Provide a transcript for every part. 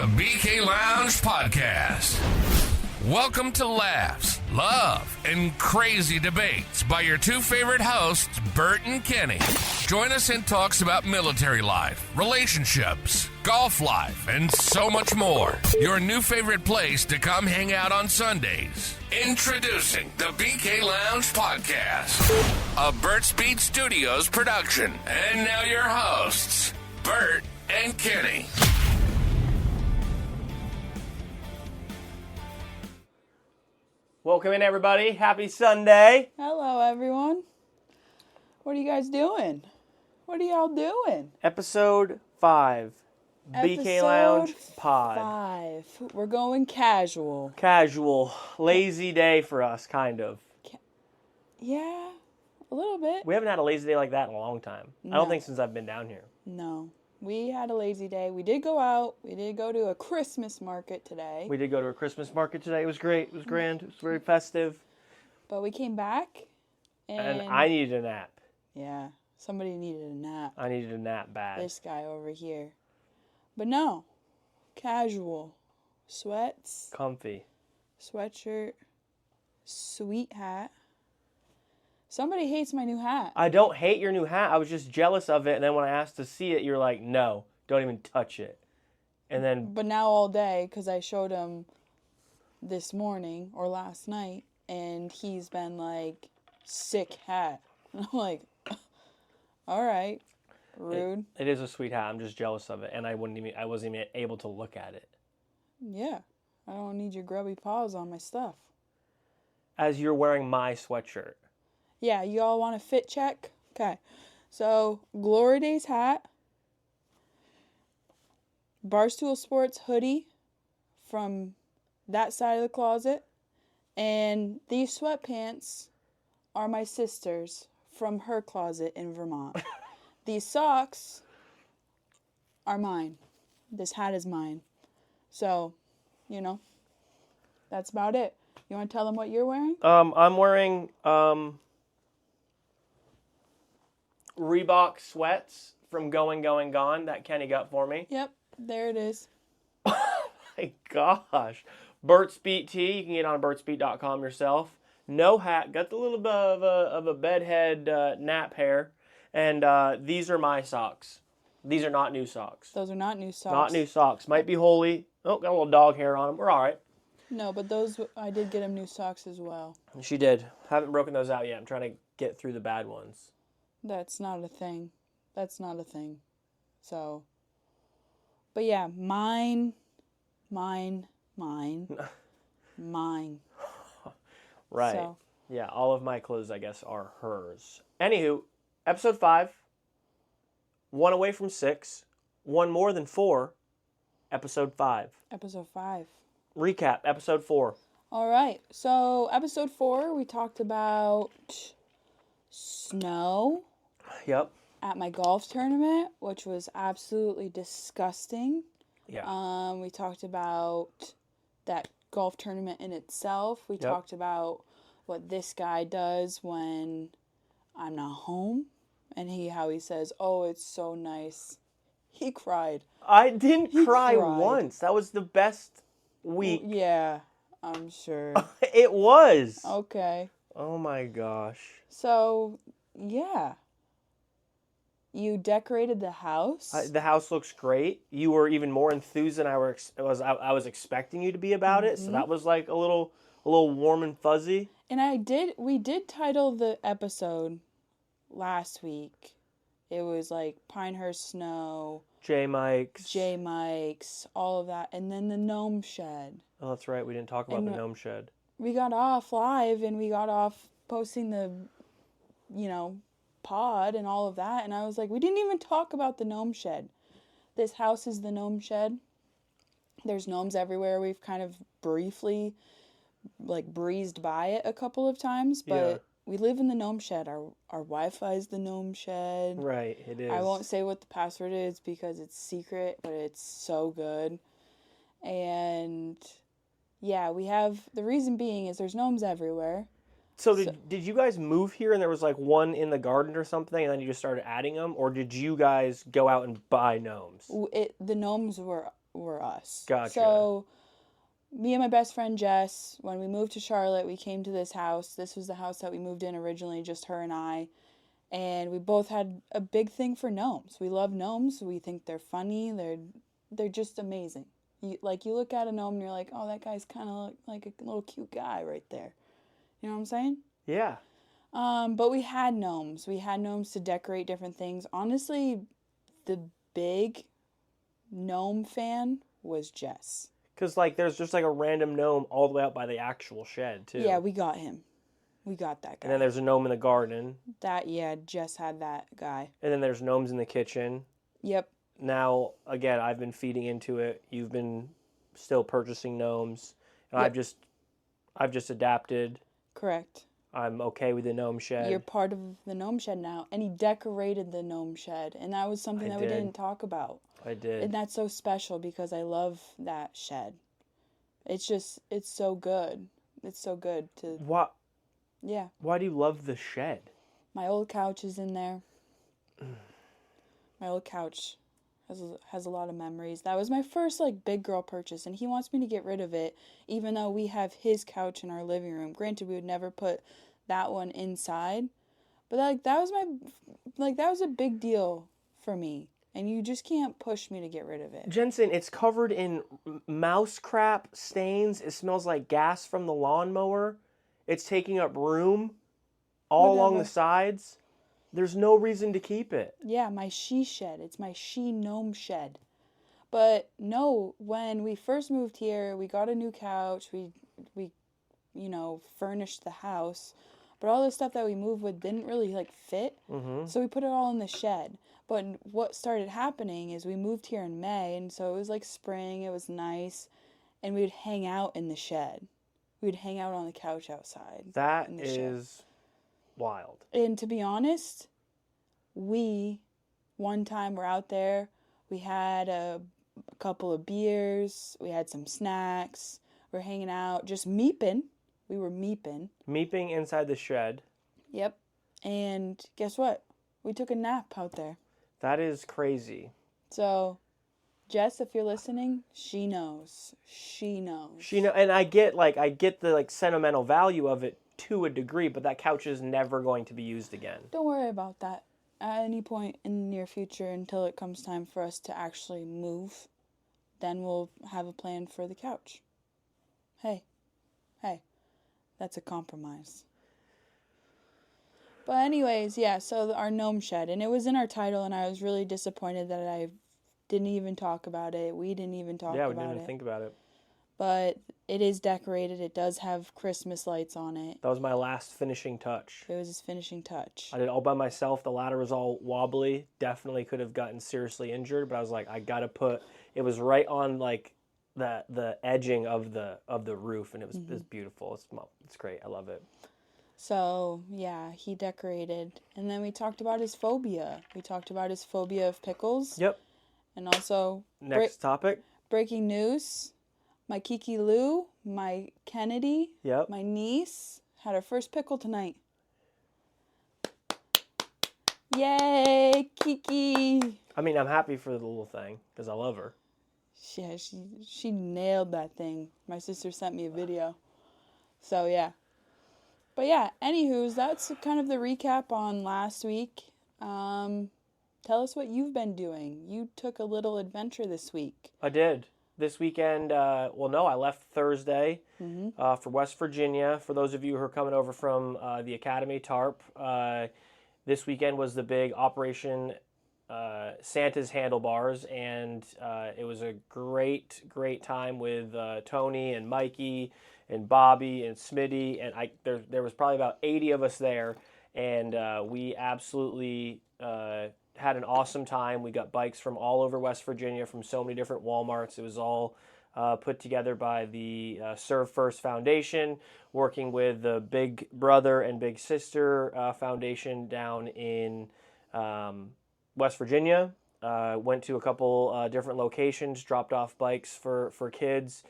the BK Lounge Podcast. Welcome to laughs, love, and crazy debates by your two favorite hosts, Bert and Kenny. Join us in talks about military life, relationships, golf life, and so much more. Your new favorite place to come hang out on Sundays. Introducing the BK Lounge Podcast, a Bert's Beat Studios production. And now your hosts, Bert and Kenny. Welcome in, everybody. Happy Sunday. Hello, everyone. What are you guys doing? What are y'all doing? Episode 5. BK Lounge Pod. 5. We're going casual. Casual. Lazy day for us, kind of. Yeah, a little bit. We haven't had a lazy day like that in a long time. I don't think since I've been down here. No. We had a lazy day. We did go out. We did go to a Christmas market today. We did go to a Christmas market today. It was great. It was grand. It was very festive. But we came back. And I needed a nap. Yeah, somebody needed a nap. I needed a nap bad. This guy over here. But no, casual. Sweats, Comfy. sweatshirt, sweet hat. Somebody hates my new hat. I don't hate your new hat. I was just jealous of it. And then when I asked to see it, you're like, no, don't even touch it. And then... But now all day, because I showed him this morning or last night, and he's been like, sick hat. And I'm like, all right, rude. It is a sweet hat. I'm just jealous of it. And I wasn't even able to look at it. Yeah, I don't need your grubby paws on my stuff. As you're wearing my sweatshirt. Yeah, you all want a fit check? Okay. So, Glory Days hat, Barstool Sports hoodie from that side of the closet, and these sweatpants are my sister's from her closet in Vermont. These socks are mine. This hat is mine. So, that's about it. You want to tell them what you're wearing? I'm wearing Reebok sweats from Going Gone that Kenny got for me. Yep, there it is. My gosh. Bert's Beat tee. You can get on bertsbeat.com yourself. No hat. Got the little bit of a bedhead nap hair. And these are my socks. These are not new socks. Those are not new socks. Not new socks. Might be holy. Oh, got a little dog hair on them. We're all right. No, but those, I did get him new socks as well. She did. Haven't broken those out yet. I'm trying to get through the bad ones. That's not a thing. So, but yeah, mine. Right. So. Yeah, all of my clothes, I guess, are hers. Anywho, episode 5. 1 away from 6. 1 more than 4. Episode 5. Episode 5. Recap, episode 4. All right. So, episode 4, we talked about snow. Yep. At my golf tournament, which was absolutely disgusting. Yeah. We talked about that golf tournament in itself. We talked about what this guy does when I'm not home. And how he says, oh, it's so nice. He cried. I didn't cry once. That was the best week. Well, yeah, I'm sure. It was. Okay. Oh my gosh. So, yeah. You decorated the house. The house looks great. You were even more enthused than I was expecting you to be about it. So that was like a little warm and fuzzy. And we did title the episode last week. It was like Pinehurst Snow, J Mike's, all of that, and then the gnome shed. Oh, that's right. We didn't talk about the gnome shed. We got off live and we got off posting the, pod and all of that, and I was like, we didn't even talk about the gnome shed. This house is the gnome shed. There's gnomes everywhere. We've kind of briefly breezed by it a couple of times, but we live in the gnome shed. Our Wi-Fi is the gnome shed. Right, it is. I won't say what the password is because it's secret, but it's so good. And yeah, we have, the reason being is there's gnomes everywhere. So did you guys move here and there was one in the garden or something and then you just started adding them? Or did you guys go out and buy gnomes? The gnomes were were us. Gotcha. So me and my best friend Jess, when we moved to Charlotte, we came to this house. This was the house that we moved in originally, just her and I. And we both had a big thing for gnomes. We love gnomes. We think they're funny. They're just amazing. You look at a gnome and you're like, oh, that guy's kind of like a little cute guy right there. You know what I'm saying? Yeah. But we had gnomes. We had gnomes to decorate different things. Honestly, the big gnome fan was Jess. Because, like, there's just, like, a random gnome all the way up by the actual shed, too. Yeah, we got him. We got that guy. And then there's a gnome in the garden. Jess had that guy. And then there's gnomes in the kitchen. Yep. Now, again, I've been feeding into it. You've been still purchasing gnomes. And Yep. I've just adapted. Correct. I'm okay with the gnome shed. You're part of the gnome shed now. And he decorated the gnome shed. And that was something that we didn't talk about. I did. And that's so special because I love that shed. It's so good. It's so good to... What? Yeah. Why do you love the shed? My old couch is in there. My old couch has a lot of memories. That was my first, like, big girl purchase. And he wants me to get rid of it, even though we have his couch in our living room. Granted, we would never put that one inside. But, like, that was a big deal for me. And you just can't push me to get rid of it. Jensen, it's covered in mouse crap stains. It smells like gas from the lawnmower. It's taking up room all along the sides. There's no reason to keep it. Yeah, my she shed. It's my she gnome shed. But no, when we first moved here, we got a new couch. We furnished the house. But all the stuff that we moved with didn't really, like, fit. Mm-hmm. So we put it all in the shed. But what started happening is we moved here in May, and so it was like spring, it was nice, and we would hang out in the shed. We would hang out on the couch outside. That is wild. And to be honest, one time we're out there, we had a couple of beers, we had some snacks, we're hanging out, just meeping. We were meeping. Meeping inside the shed. Yep. And guess what? We took a nap out there. That is crazy. So, Jess, if you're listening, she knows. She knows. And I get the sentimental value of it to a degree, but that couch is never going to be used again. Don't worry about that. At any point in the near future, until it comes time for us to actually move, then we'll have a plan for the couch. Hey, that's a compromise. But anyways, yeah, so our gnome shed, and it was in our title, and I was really disappointed that I didn't even talk about it. We didn't even talk about it. Yeah, we didn't even think about it. But it is decorated. It does have Christmas lights on it. That was my last finishing touch. It was his finishing touch. I did it all by myself. The ladder was all wobbly. Definitely could have gotten seriously injured, but I was like, I gotta put. It was right on like the edging of the roof, and it was beautiful. It's great. I love it. So, yeah, he decorated. And then we talked about his phobia. We talked about his phobia of pickles. Yep. And also... Next topic. Breaking news. My Kiki Lou, my Kennedy, yep, my niece, had her first pickle tonight. Yay, Kiki! I mean, I'm happy for the little thing, because I love her. Yeah, she nailed that thing. My sister sent me a video. So, yeah. But yeah, anywho's, that's kind of the recap on last week. Tell us what you've been doing. You took a little adventure this week. I did. This weekend, I left Thursday for West Virginia. For those of you who are coming over from the Academy TARP, this weekend was the big Operation Santa's Handlebars, and it was a great time with Tony and Mikey and Bobby and Smitty, and there was probably about 80 of us there, and we absolutely had an awesome time. We got bikes from all over West Virginia, from so many different Walmarts. It was all put together by the Serve First Foundation, working with the Big Brother and Big Sister Foundation down in West Virginia. Went to a couple different locations, dropped off bikes for kids.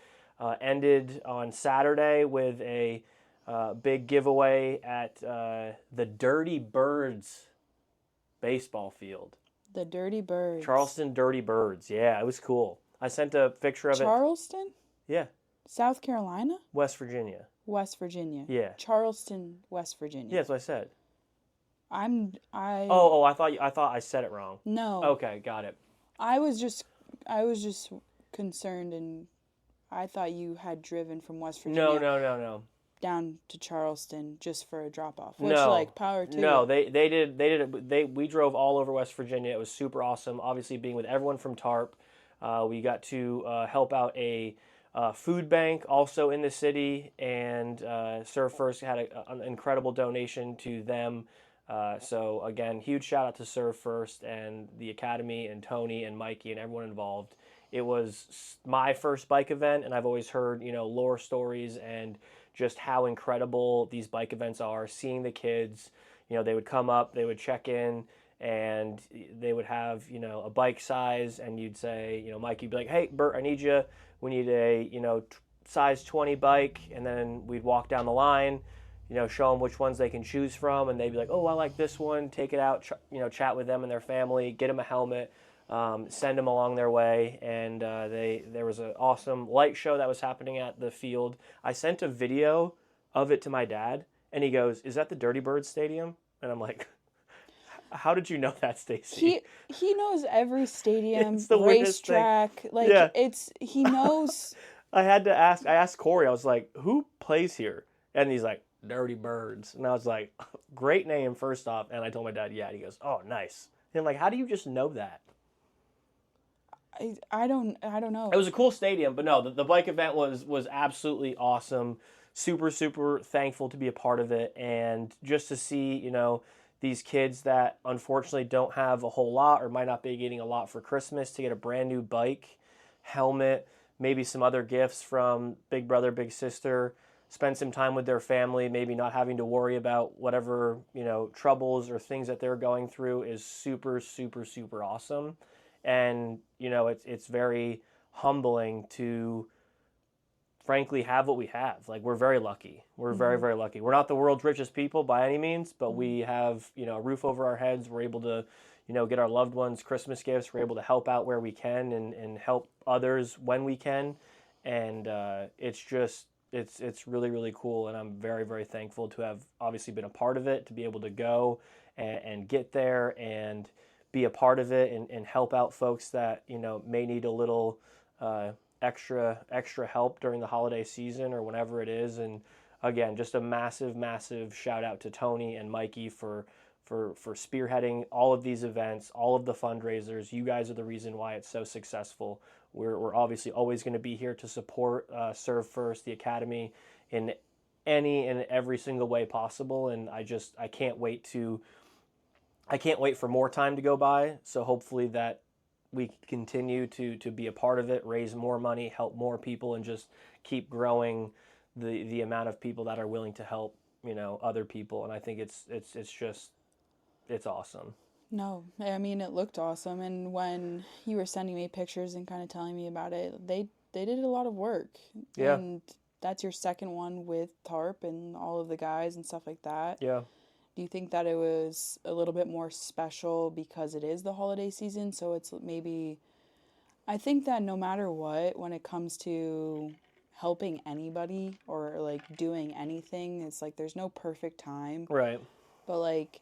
Ended on Saturday with a big giveaway at the Dirty Birds baseball field. The Dirty Birds. Charleston Dirty Birds. Yeah, it was cool. I sent a picture of it. Charleston? Yeah, South Carolina? West Virginia. West Virginia. Yeah. Charleston, West Virginia. Yeah, that's what I said. I Oh, I thought I said it wrong. No. Okay, got it. I was just concerned, and I thought you had driven from West Virginia No. down to Charleston just for a drop off. Which, No, like, power to no, you. they did it. We drove all over West Virginia. It was super awesome. Obviously, being with everyone from TARP, we got to help out a food bank also in the city, and Serve First had an incredible donation to them. So again, huge shout out to Serve First and the Academy and Tony and Mikey and everyone involved. It was my first bike event, and I've always heard, lore stories and just how incredible these bike events are. Seeing the kids, they would come up, they would check in, and they would have, a bike size, and you'd say, Mike, you'd be like, hey, Bert, I need you. We need a, size 20 bike, and then we'd walk down the line, show them which ones they can choose from, and they'd be like, oh, I like this one, take it out, chat with them and their family, get them a helmet, send them along their way, and there was an awesome light show that was happening at the field. I sent a video of it to my dad, and he goes, is that the Dirty Birds Stadium? And I'm like, how did you know that, Stacy? He knows every stadium, It's the weirdest thing. racetrack. Like, Yeah. he knows. I asked Corey, I was like, who plays here? And he's like, Dirty Birds. And I was like, great name, first off. And I told my dad, yeah. And he goes, oh, nice. And I'm like, how do you just know that? I don't know. It was a cool stadium, but no, the bike event was absolutely awesome. Super, super thankful to be a part of it. And just to see, these kids that unfortunately don't have a whole lot or might not be getting a lot for Christmas to get a brand new bike, helmet, maybe some other gifts from Big Brother, Big Sister, spend some time with their family, maybe not having to worry about whatever, troubles or things that they're going through is super, super, super awesome. And, it's very humbling to frankly have what we have. Like, we're very lucky. We're very, very lucky. We're not the world's richest people by any means, but we have, a roof over our heads. We're able to, get our loved ones Christmas gifts. We're able to help out where we can and help others when we can. And it's really, really cool. And I'm very, very thankful to have obviously been a part of it, to be able to go and get there and be a part of it and help out folks that, may need a little extra help during the holiday season or whenever it is. And again, just a massive, massive shout out to Tony and Mikey for spearheading all of these events, all of the fundraisers. You guys are the reason why it's so successful. We're obviously always going to be here to support Serve First, the Academy, in any and every single way possible. And I can't wait for more time to go by. So hopefully that we continue to be a part of it, raise more money, help more people, and just keep growing the amount of people that are willing to help, other people. And I think it's awesome. No, I mean, it looked awesome. And when you were sending me pictures and kind of telling me about it, they did a lot of work. Yeah. And that's your second one with TARP and all of the guys and stuff like that. Yeah. Do you think that it was a little bit more special because it is the holiday season? So it's maybe, I think that no matter what, when it comes to helping anybody or like doing anything, it's like there's no perfect time. Right. But like,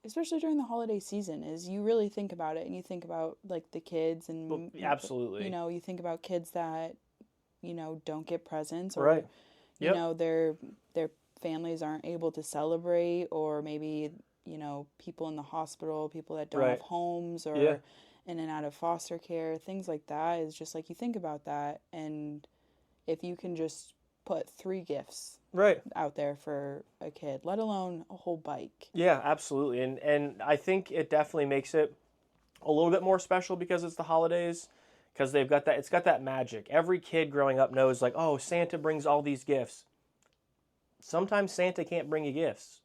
especially during the holiday season, is you really think about it and you think about like the kids and Well, absolutely. you think about kids that don't get presents or Right. Yep. their families aren't able to celebrate, or maybe people in the hospital, people that don't Right. have homes or Yeah. in and out of foster care, things like that. Is just like you think about that, and if you can just put 3 gifts Right. out there for a kid, let alone a whole bike. Yeah, absolutely. And I think it definitely makes it a little bit more special because it's the holidays, because it's got that magic. Every kid growing up knows, like, oh, Santa brings all these gifts. Sometimes Santa can't bring you gifts,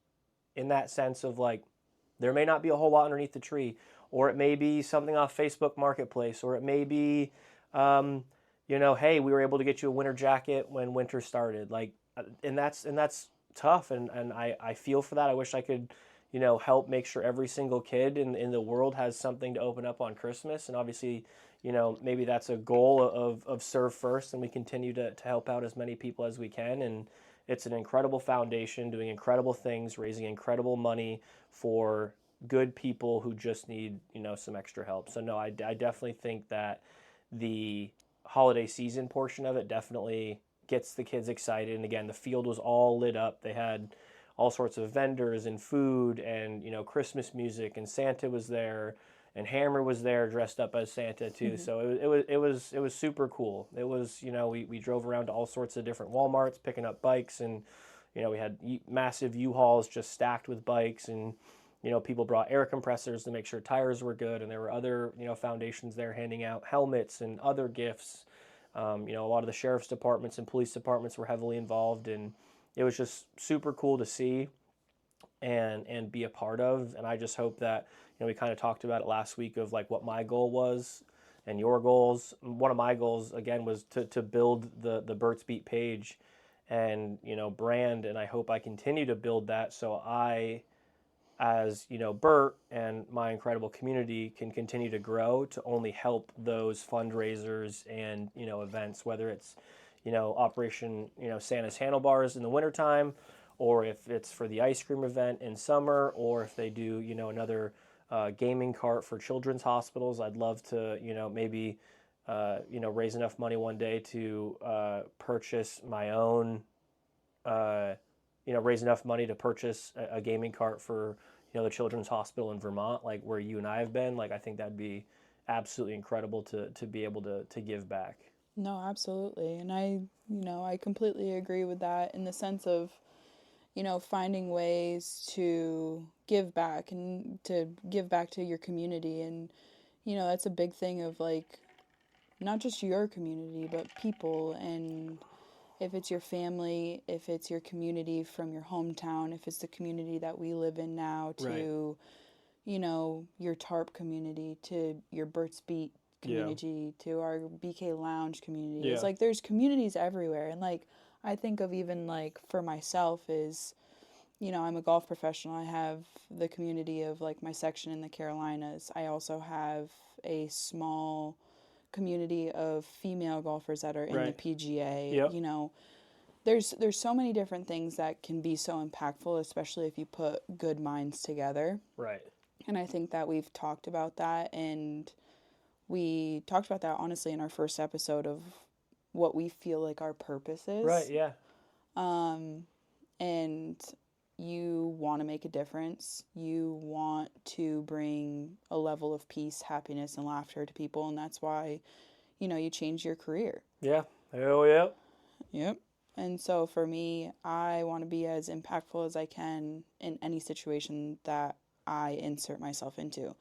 in that sense of like, there may not be a whole lot underneath the tree, or it may be something off Facebook Marketplace, or it may be, hey, we were able to get you a winter jacket when winter started. Like, and that's tough. And I feel for that. I wish I could, help make sure every single kid in the world has something to open up on Christmas. And obviously, maybe that's a goal of Serve First, and we continue to help out as many people as we can. And it's an incredible foundation doing incredible things, raising incredible money for good people who just need, some extra help. So no, I definitely think that the holiday season portion of it definitely gets the kids excited. And again, the field was all lit up. They had all sorts of vendors and food and, Christmas music, and Santa was there, and Hammer was there dressed up as Santa too. Mm-hmm. So it was super cool. It was, we drove around to all sorts of different Walmarts picking up bikes, and, we had massive U-Hauls just stacked with bikes, and, people brought air compressors to make sure tires were good, and there were other, foundations there handing out helmets and other gifts. A lot of the sheriff's departments and police departments were heavily involved, and it was just super cool to see and be a part of. And I just hope that, we kind of talked about it last week of like what my goal was and your goals. One of my goals, again, was to build the Burt's Beat page and, brand, and I hope I continue to build that so I, as Bert and my incredible community, can continue to grow to only help those fundraisers and events, whether it's Operation Santa's Handlebars in the wintertime, or if it's for the ice cream event in summer, or if they do another gaming cart for children's hospitals. I'd love to maybe raise enough money one day to purchase my own raise enough money to purchase a gaming cart for, the Children's Hospital in Vermont, like where you and I have been. Like, I think that'd be absolutely incredible to be able to give back. No, absolutely. And I completely agree with that in the sense of, finding ways to give back and to give back to your community. And, that's a big thing of like, not just your community, but people. And if it's your family, if it's your community from your hometown, if it's the community that we live in now, to, right, your TARP community, to your Burt's Beat community, to our BK Lounge community. Yeah. It's like there's communities everywhere. And like I think of even like for myself is, I'm a golf professional. I have the community of like my section in the Carolinas. I also have a small community of female golfers that are in the PGA. Yep. There's so many different things that can be so impactful, especially if you put good minds together. Right. And I think that we've talked about that, and we talked about that honestly in our first episode of what we feel like our purpose is. Right, yeah. And you want to make a difference. You want to bring a level of peace, happiness, and laughter to people, and that's why, you change your career. Yeah. Hell yeah. Yep. And so for me, I want to be as impactful as I can in any situation that I insert myself into.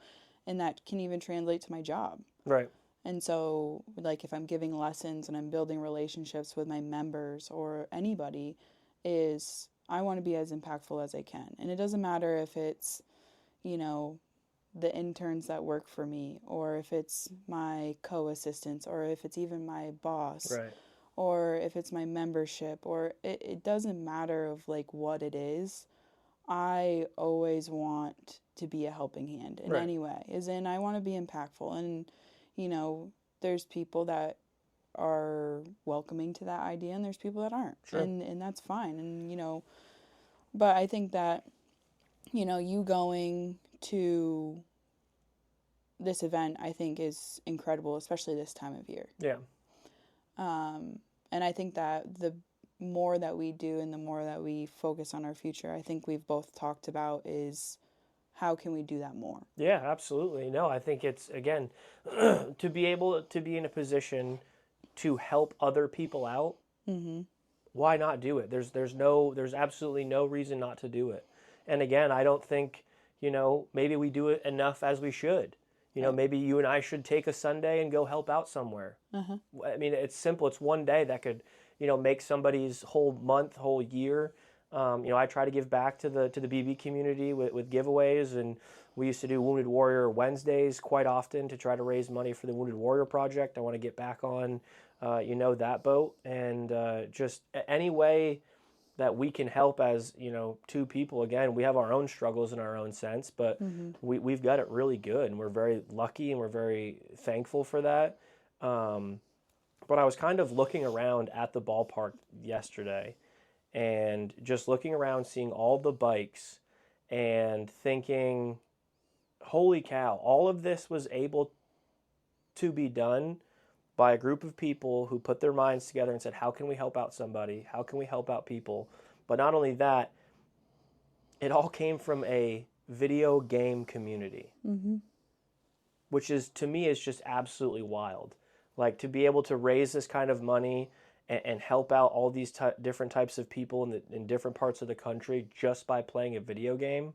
And that can even translate to my job. Right. And so, like, if I'm giving lessons and I'm building relationships with my members or anybody, is I want to be as impactful as I can. And it doesn't matter if it's, the interns that work for me, or if it's my co-assistants, or if it's even my boss. Right. Or if it's my membership, or it doesn't matter of, like, what it is. I always want to be a helping hand in any way. As in, I want to be impactful. And, there's people that are welcoming to that idea, and there's people that aren't. Sure. And that's fine. And, but I think that, you going to this event, I think is incredible, especially this time of year. Yeah. And I think that the more that we do and the more that we focus on our future, I think we've both talked about is how can we do that more? Yeah, absolutely. No, I think it's, again, to be able to be in a position to help other people out, mm-hmm. Why not do it? There's absolutely no reason not to do it. And again, I don't think, maybe we do it enough as we should. Maybe you and I should take a Sunday and go help out somewhere. Uh-huh. I mean, it's simple. It's one day that could, make somebody's whole month, whole year. I try to give back to the BB community with giveaways, and we used to do Wounded Warrior Wednesdays quite often to try to raise money for the Wounded Warrior Project. I want to get back on, that boat, and just any way that we can help as, two people. Again, we have our own struggles in our own sense, but we've got it really good, and we're very lucky, and we're very thankful for that. But I was kind of looking around at the ballpark yesterday, and just looking around, seeing all the bikes, and thinking, holy cow, all of this was able to be done by a group of people who put their minds together and said, how can we help out somebody? How can we help out people? But not only that, it all came from a video game community, which is, to me, is just absolutely wild. Like, to be able to raise this kind of money and help out all these different types of people in different parts of the country just by playing a video game,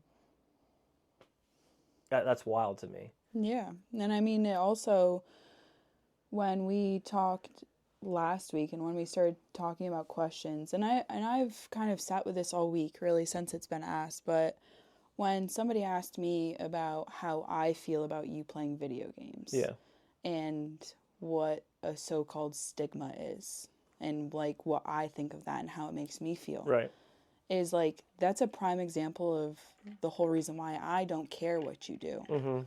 that's wild to me. Yeah. And I mean, it also, when we talked last week and when we started talking about questions, and I've kind of sat with this all week, really, since it's been asked, but when somebody asked me about how I feel about you playing video games. Yeah. And what a so-called stigma is, and like what I think of that and how it makes me feel. Right. Is like, that's a prime example of the whole reason why I don't care what you do.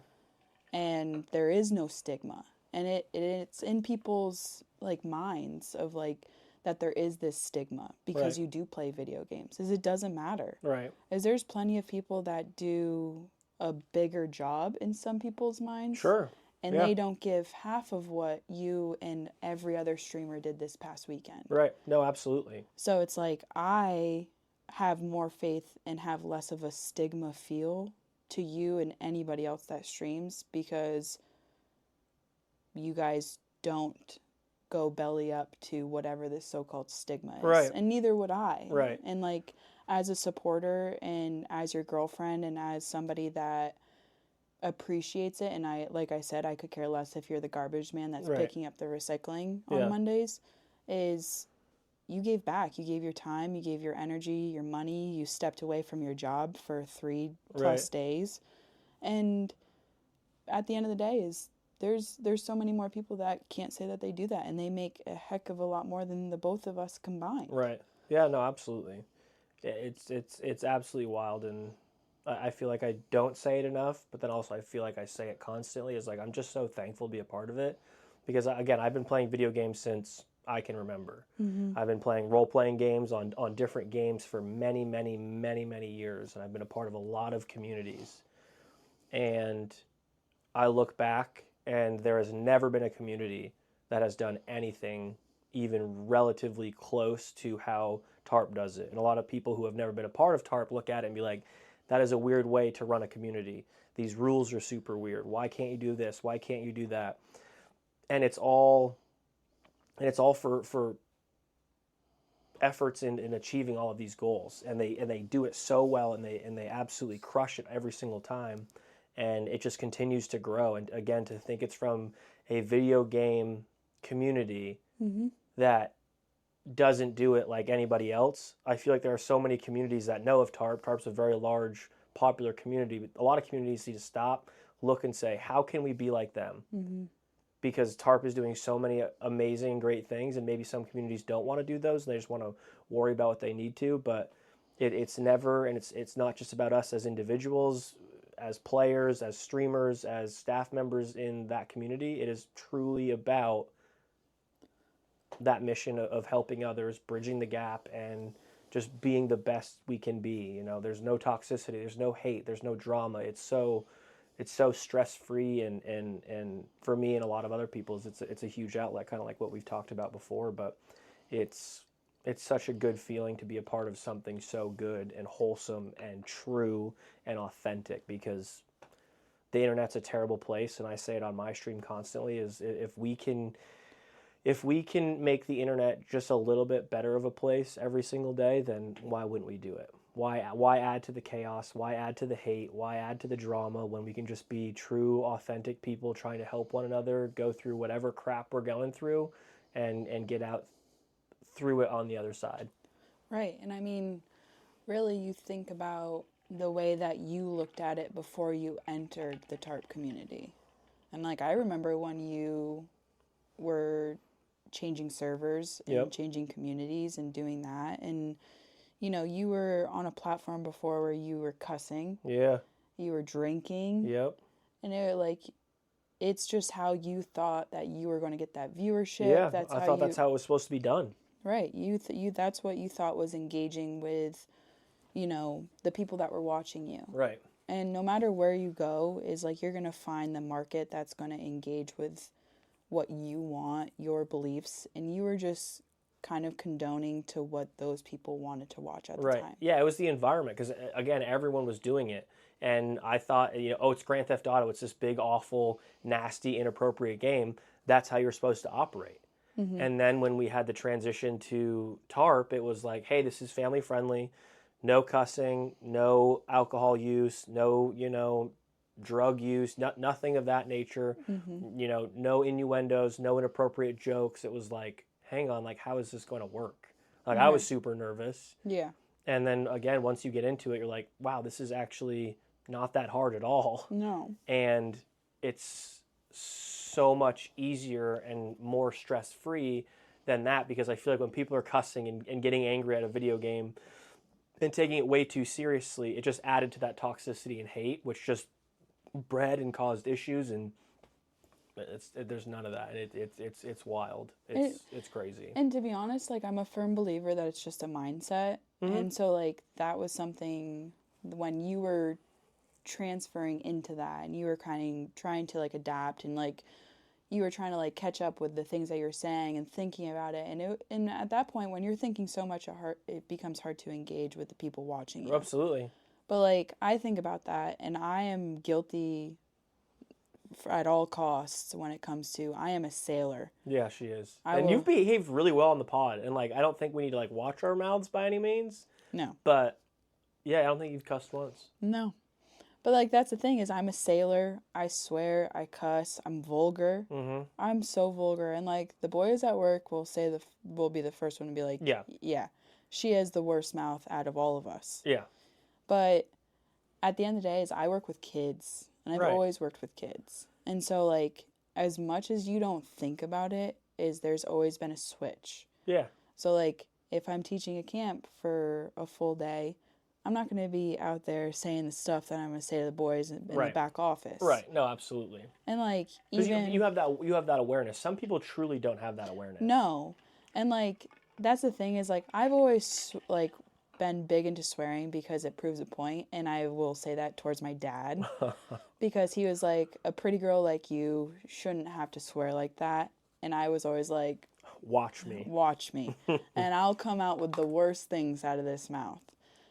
And there is no stigma. And it's in people's like minds of like that there is this stigma because you do play video games. Is it doesn't matter. Right. Is there's plenty of people that do a bigger job in some people's minds. Sure. And they don't give half of what you and every other streamer did this past weekend. Right. No, absolutely. So it's like, I have more faith and have less of a stigma feel to you and anybody else that streams, because you guys don't go belly up to whatever this so-called stigma is. Right. And neither would I. Right. And like, as a supporter and as your girlfriend and as somebody that appreciates it, and like I said, I could care less if you're the garbage man that's picking up the recycling on Mondays, is you gave back. You gave your time, you gave your energy, your money, you stepped away from your job for 3+ days. And at the end of the day is there's so many more people that can't say that they do that, and they make a heck of a lot more than the both of us combined. Right. Yeah, no, absolutely. It's absolutely wild, and I feel like I don't say it enough, but then also I feel like I say it constantly. Is like, I'm just so thankful to be a part of it, because again, I've been playing video games since I can remember. I've been playing role-playing games on different games for many, many, many, many years, and I've been a part of a lot of communities. And I look back, and there has never been a community that has done anything even relatively close to how TARP does it. And a lot of people who have never been a part of TARP look at it and be like, that is a weird way to run a community. These rules are super weird. Why can't you do this? Why can't you do that? And it's all for efforts in achieving all of these goals. And they do it so well, and they absolutely crush it every single time. And it just continues to grow. And again, to think it's from a video game community that doesn't do it like anybody else. I feel like there are so many communities that know of TARP. TARP's a very large, popular community. But a lot of communities need to stop, look, and say, how can we be like them? Because TARP is doing so many amazing, great things, and maybe some communities don't want to do those, and they just want to worry about what they need to. But it's never, and it's not just about us as individuals, as players, as streamers, as staff members in that community. It is truly about that mission of helping others, bridging the gap, and just being the best we can be. There's no toxicity, there's no hate, there's no drama. It's so stress-free, and for me and a lot of other people, it's a huge outlet, kind of like what we've talked about before. But it's such a good feeling to be a part of something so good and wholesome and true and authentic, because the internet's a terrible place, and I say it on my stream constantly, is if we can make the internet just a little bit better of a place every single day, then why wouldn't we do it? Why add to the chaos? Why add to the hate? Why add to the drama when we can just be true, authentic people trying to help one another go through whatever crap we're going through and get out through it on the other side? Right. And I mean, really, you think about the way that you looked at it before you entered the TARP community. And like, I remember when you were changing servers and changing communities and doing that. And, you know, you were on a platform before where you were cussing, Yeah. you were drinking, Yep. and it's just how you thought that you were going to get that viewership. Yeah. That's I how thought that's how it was supposed to be done. right. That's what you thought was engaging with, you know, the people that were watching you. Right. And no matter where you go, is like you're going to find the market that's going to engage with what you want, your beliefs, and you were just kind of condoning to what those people wanted to watch at the Right. time. Yeah, it was the environment because again, everyone was doing it, and I thought, you know, oh, it's Grand Theft Auto. It's this big, awful, nasty, inappropriate game. That's how you're supposed to operate. And then when we had the transition to TARP, it was like, hey, this is family friendly, no cussing, no alcohol use, no, you know, drug use, nothing of that nature. You know, no innuendos, no inappropriate jokes. It was like, hang on, like, how is this going to work? Like, I was super nervous. Yeah. And then again, once you get into it, you're like, wow, this is actually not that hard at all. No. And it's so much easier and more stress-free than that, because I feel like when people are cussing and getting angry at a video game and taking it way too seriously, it just added to that toxicity and hate, which just bred and caused issues, and there's none of that. It's wild. It's crazy. And to be honest, like, I'm a firm believer that it's just a mindset. And so, like, that was something when you were transferring into that and you were kind of trying to, like, adapt and, like, you were trying to, like, catch up with the things that you're saying and thinking about it. And at that point, when you're thinking so much, it becomes hard to engage with the people watching you. Absolutely. But, like, I think about that, and I am guilty at all costs when it comes to, I am a sailor. Yeah, she is. I And will- you've behaved really well on the pod. And, like, I don't think we need to, like, watch our mouths by any means. No. But, yeah, I don't think you've cussed once. No. But, like, that's the thing is I'm a sailor. I swear. I cuss. I'm vulgar. Mm-hmm. I'm so vulgar. And, like, the boys at work will be the first one to be like, yeah, she has the worst mouth out of all of us. Yeah. But at the end of the day is I work with kids. And I've Right. always worked with kids. And so, like, as much as you don't think about it, there's always been a switch. Yeah. So, like, if I'm teaching a camp for a full day, I'm not going to be out there saying the stuff that I'm going to say to the boys in the back office. Right. No, absolutely. And, like, Because even... you have that awareness. Some people truly don't have that awareness. No. And, like, that's the thing is, like, I've always, like, been big into swearing because it proves a point, and I will say that towards my dad because he was like, a pretty girl like you shouldn't have to swear like that, and I was always like, watch me and I'll come out with the worst things out of this mouth.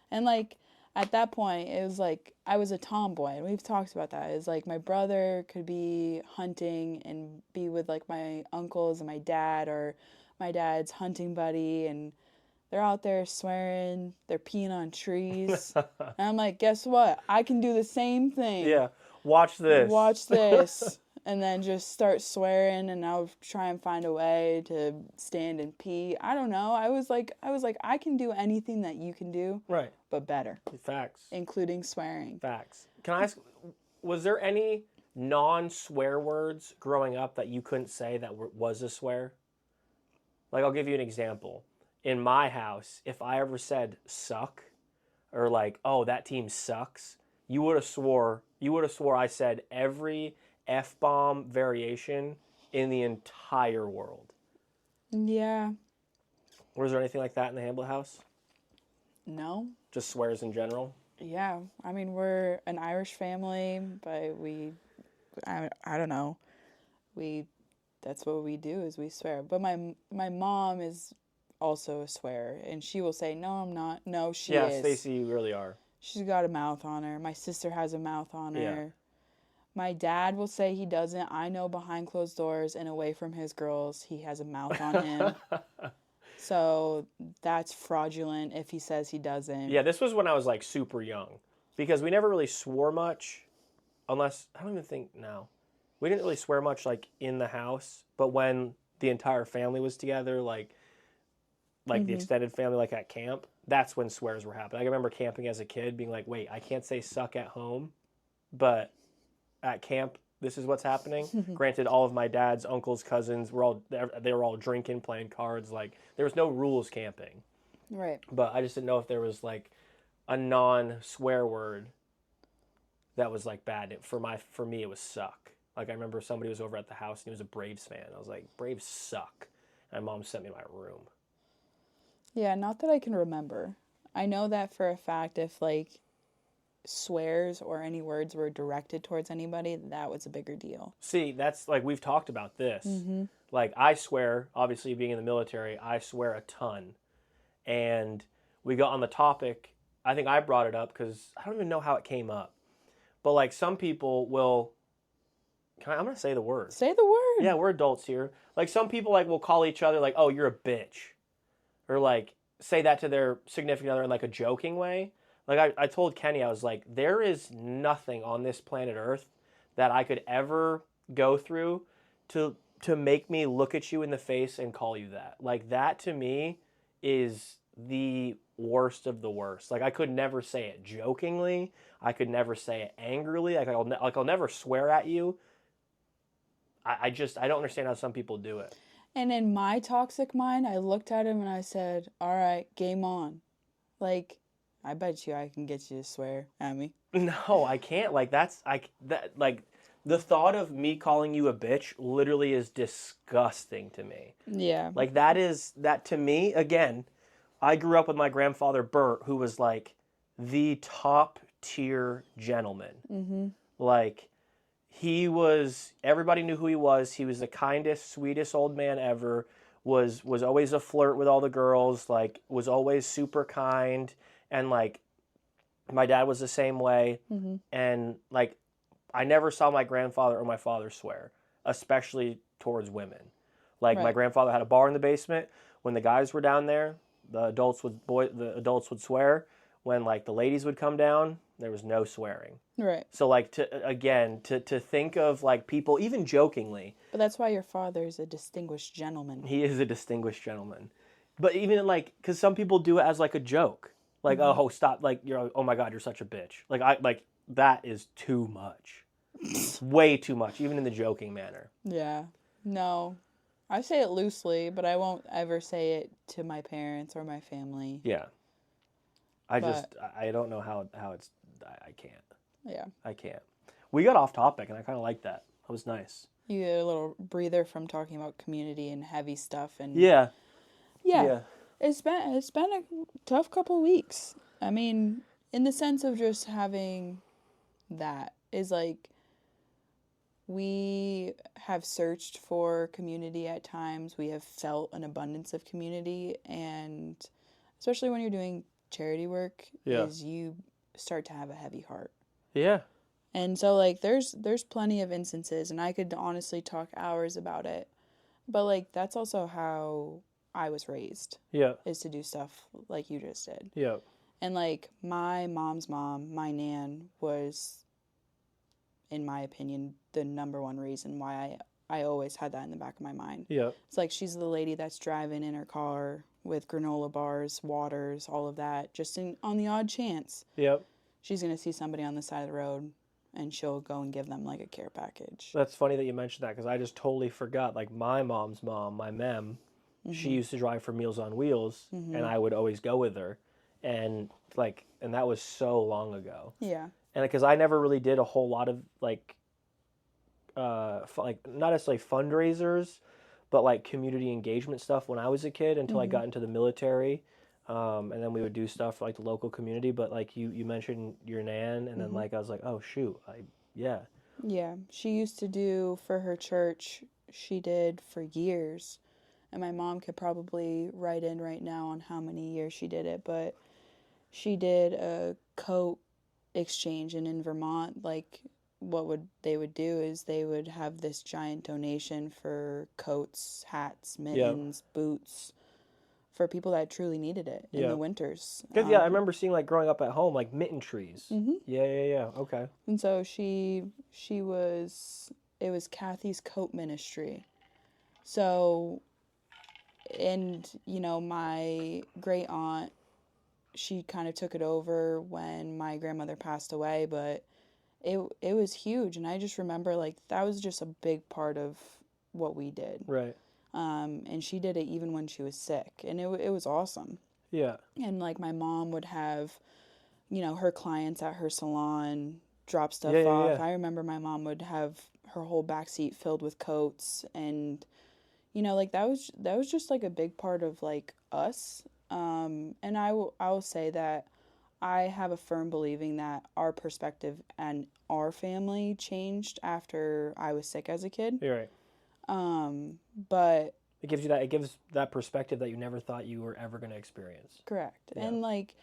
And, like, at that point it was like I was a tomboy, and we've talked about that. It's like my brother could be hunting and be with, like, my uncles and my dad, or my dad's hunting buddy, and they're out there swearing, they're peeing on trees. And I'm like, guess what? I can do the same thing. Yeah. Watch this. Watch this. And then just start swearing, and I'll try and find a way to stand and pee. I don't know. I was like, I can do anything that you can do. Right. But better. Facts. Including swearing. Facts. Can I ask, was there any non-swear words growing up that you couldn't say that was a swear? Like, I'll give you an example. In my house, if I ever said suck, or like, oh, that team sucks, you would have swore I said every F-bomb variation in the entire world. Yeah. Was there anything like that in the Hamblett house? No. Just swears in general? Yeah. I mean, we're an Irish family, but I don't know. That's what we do is we swear. But my mom is also a swearer, and she will say, no, I'm not. No, she is. Yeah, Stacey, you really are. She's got a mouth on her. My sister has a mouth on her. Yeah. My dad will say he doesn't. I know behind closed doors and away from his girls, he has a mouth on him. So that's fraudulent if he says he doesn't. Yeah, this was when I was, like, super young, because we never really swore much, unless, I don't even think, no. We didn't really swear much, like, in the house, but when the entire family was together, like the extended family, like at camp, that's when swears were happening. I remember camping as a kid being like, wait, I can't say suck at home, but at camp, this is what's happening. Granted, all of my dad's uncles, cousins, they were all drinking, playing cards. Like, there was no rules camping. Right. But I just didn't know if there was like a non-swear word that was like bad. For me, it was suck. Like I remember somebody was over at the house and he was a Braves fan. I was like, Braves suck. And my mom sent me to my room. Yeah, not that I can remember. I know that for a fact if, like, swears or any words were directed towards anybody, that was a bigger deal. See, that's like we've talked about this. Like I swear, obviously being in the military, I swear a ton. And we got on the topic, I think I brought it up because I don't even know how it came up. But like some people will, I'm going to say the word. Say the word. Yeah, we're adults here. Like some people like will call each other like, oh, you're a bitch. Or like say that to their significant other in like a joking way. Like I told Kenny, I was like, there is nothing on this planet Earth that I could ever go through to make me look at you in the face and call you that. Like that to me is the worst of the worst. Like I could never say it jokingly. I could never say it angrily. I'll never swear at you. I don't understand how some people do it. And in my toxic mind, I looked at him and I said, all right, game on. Like, I bet you I can get you to swear at me. No, I can't. Like the thought of me calling you a bitch literally is disgusting to me. Yeah. Like that to me, again, I grew up with my grandfather Bert, who was like the top tier gentleman. Mm-hmm. Like everybody knew who he was. He was the kindest, sweetest old man ever. Was always a flirt with all the girls. Like was always super kind. And like my dad was the same way. Mm-hmm. And like I never saw my grandfather or my father swear, especially towards women. Like my grandfather had a bar in the basement. When the guys were down there, the adults would swear. When like the ladies would come down, there was no swearing. Right. So like to think of like people even jokingly. But that's why your father is a distinguished gentleman. He is a distinguished gentleman. But even like cuz some people do it as like a joke. Like oh stop like oh my god, you're such a bitch. Like that is too much. Way too much even in the joking manner. Yeah. No. I say it loosely, but I won't ever say it to my parents or my family. Yeah. I don't know how it's I can't. Yeah. I can't. We got off topic and I kind of like that. That was nice. You get a little breather from talking about community and heavy stuff and Yeah. It's been a tough couple weeks. I mean, in the sense of just having that is like we have searched for community at times. We have felt an abundance of community, and especially when you're doing charity work, is you start to have a heavy heart. Yeah. And so like there's plenty of instances, and I could honestly talk hours about it. But like that's also how I was raised. Yeah. Is to do stuff like you just did. Yeah. And like my mom's mom, my nan, was, in my opinion, the number one reason why I always had that in the back of my mind. Yeah. It's like she's the lady that's driving in her car with granola bars, waters, all of that, just on the odd chance. Yep. She's going to see somebody on the side of the road and she'll go and give them like a care package. That's funny that you mentioned that because I just totally forgot. Like my mom's mom, my mem, she used to drive for Meals on Wheels and I would always go with her. And that was so long ago. Yeah. And because I never really did a whole lot of like not necessarily fundraisers, but like community engagement stuff when I was a kid until I got into the military. And then we would do stuff for like the local community. But like you mentioned your nan, and then like I was like, oh shoot, yeah. Yeah, she used to do for her church. She did for years, and my mom could probably write in right now on how many years she did it. But she did a coat exchange, and in Vermont, like they would do is they would have this giant donation for coats, hats, mittens, boots, for people that truly needed it in the winters. Because I remember seeing like growing up at home like mitten trees. Mm-hmm. Yeah. Okay. And so it was Kathy's coat ministry. So, and my great aunt, she kind of took it over when my grandmother passed away, but it was huge, and I just remember like that was just a big part of what we did. Right. And she did it even when she was sick, and it was awesome. Yeah. And like my mom would have, her clients at her salon drop stuff Yeah, off. yeah. I remember my mom would have her whole backseat filled with coats, and like that was just like a big part of like us. And I will say that I have a firm believing that our perspective and our family changed after I was sick as a kid. You're right. But It gives that perspective that you never thought you were ever going to experience. correct. Yeah. And like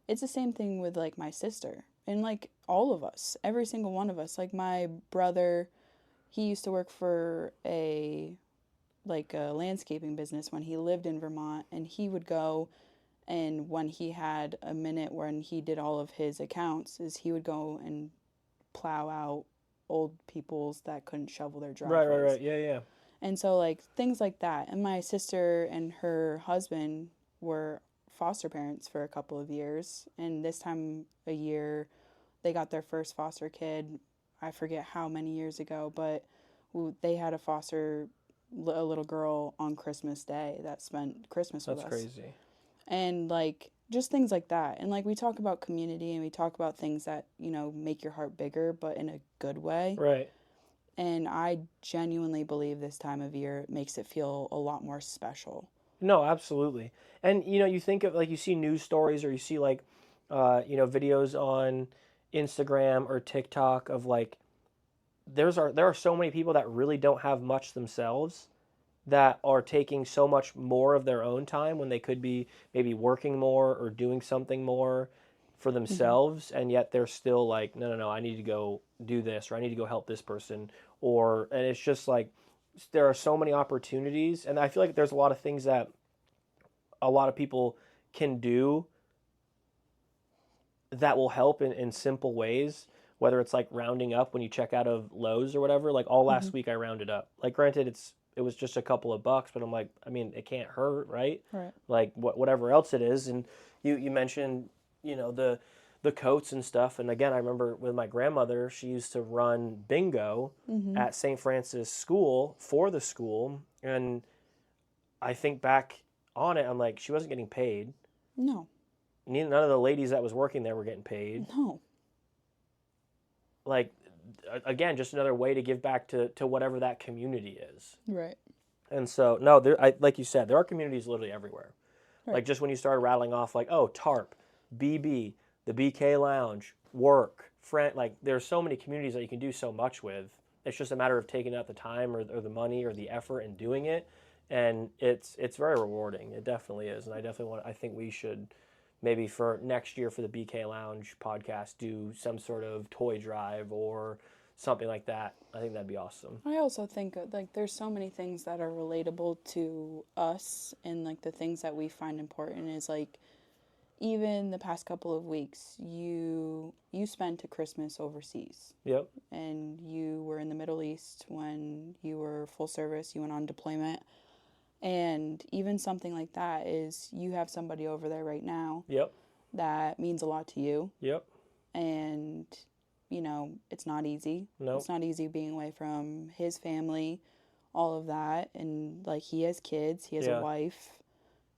it's the same thing with like my sister and like all of us, every single one of us. Like my brother, he used to work for a landscaping business when he lived in Vermont, and he would go, and when he had a minute when he did all of his accounts, is he would go and plow out old people's that couldn't shovel their driveways. Right. Yeah. And so like things like that. And my sister and her husband were foster parents for a couple of years, and this time a year they got their first foster kid. I forget how many years ago, but they had a little girl on Christmas Day that spent Christmas with us. That's crazy. And like just things like that. And like we talk about community and we talk about things that, make your heart bigger, but in a good way. Right. And I genuinely believe this time of year makes it feel a lot more special. No, absolutely. And you think of like you see news stories or you see like videos on Instagram or TikTok of like there are so many people that really don't have much themselves that are taking so much more of their own time when they could be maybe working more or doing something more for themselves, and yet they're still like, no, I need to go do this, or I need to go help this person, and it's just like there are so many opportunities, and I feel like there's a lot of things that a lot of people can do that will help in simple ways, whether it's like rounding up when you check out of Lowe's or whatever. Like all last week I rounded up. Like granted it was just a couple of bucks, but I'm like, I mean, it can't hurt, right? Right. Like whatever else it is. And you mentioned, the coats and stuff. And again, I remember with my grandmother, she used to run bingo at St. Francis School for the school. And I think back on it, I'm like, she wasn't getting paid. No. None of the ladies that was working there were getting paid. No. Like, again, just another way to give back to whatever that community is. Right. And so, no, like you said, there are communities literally everywhere. Right. Like just when you started rattling off, like, oh, TARP, BB, the BK Lounge, work, friend, like there's so many communities that you can do so much with. It's just a matter of taking out the time or the money or the effort and doing it. And it's very rewarding. It definitely is. And I think we should maybe for next year for the BK Lounge podcast do some sort of toy drive or something like that. I think that'd be awesome. I also think like there's so many things that are relatable to us, and like the things that we find important is like even the past couple of weeks you spent a Christmas overseas. Yep. And you were in the Middle East when you were full service, you went on deployment. And even something like that is you have somebody over there right now. Yep. That means a lot to you. Yep. And, it's not easy. No. It's not easy being away from his family, all of that. And, like, he has kids, he has a wife,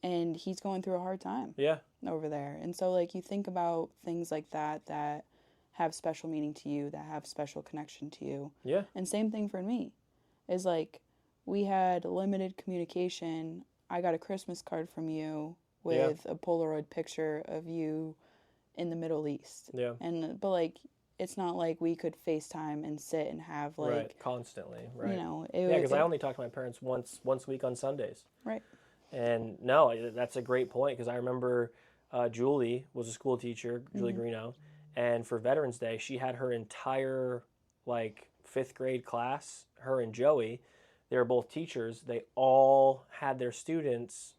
and he's going through a hard time. Yeah. Over there. And so, like, you think about things like that have special meaning to you, that have special connection to you. Yeah. And same thing for me is, like, we had limited communication. I got a Christmas card from you with a Polaroid picture of you in the Middle East. Yeah. But like, it's not like we could FaceTime and sit and have like... Right, constantly, right. Because I only talk to my parents once a week on Sundays. Right. And no, that's a great point, because I remember Julie was a school teacher, Julie Greeno, and for Veterans Day, she had her entire like 5th grade class, her and Joey. They were both teachers. They all had their students,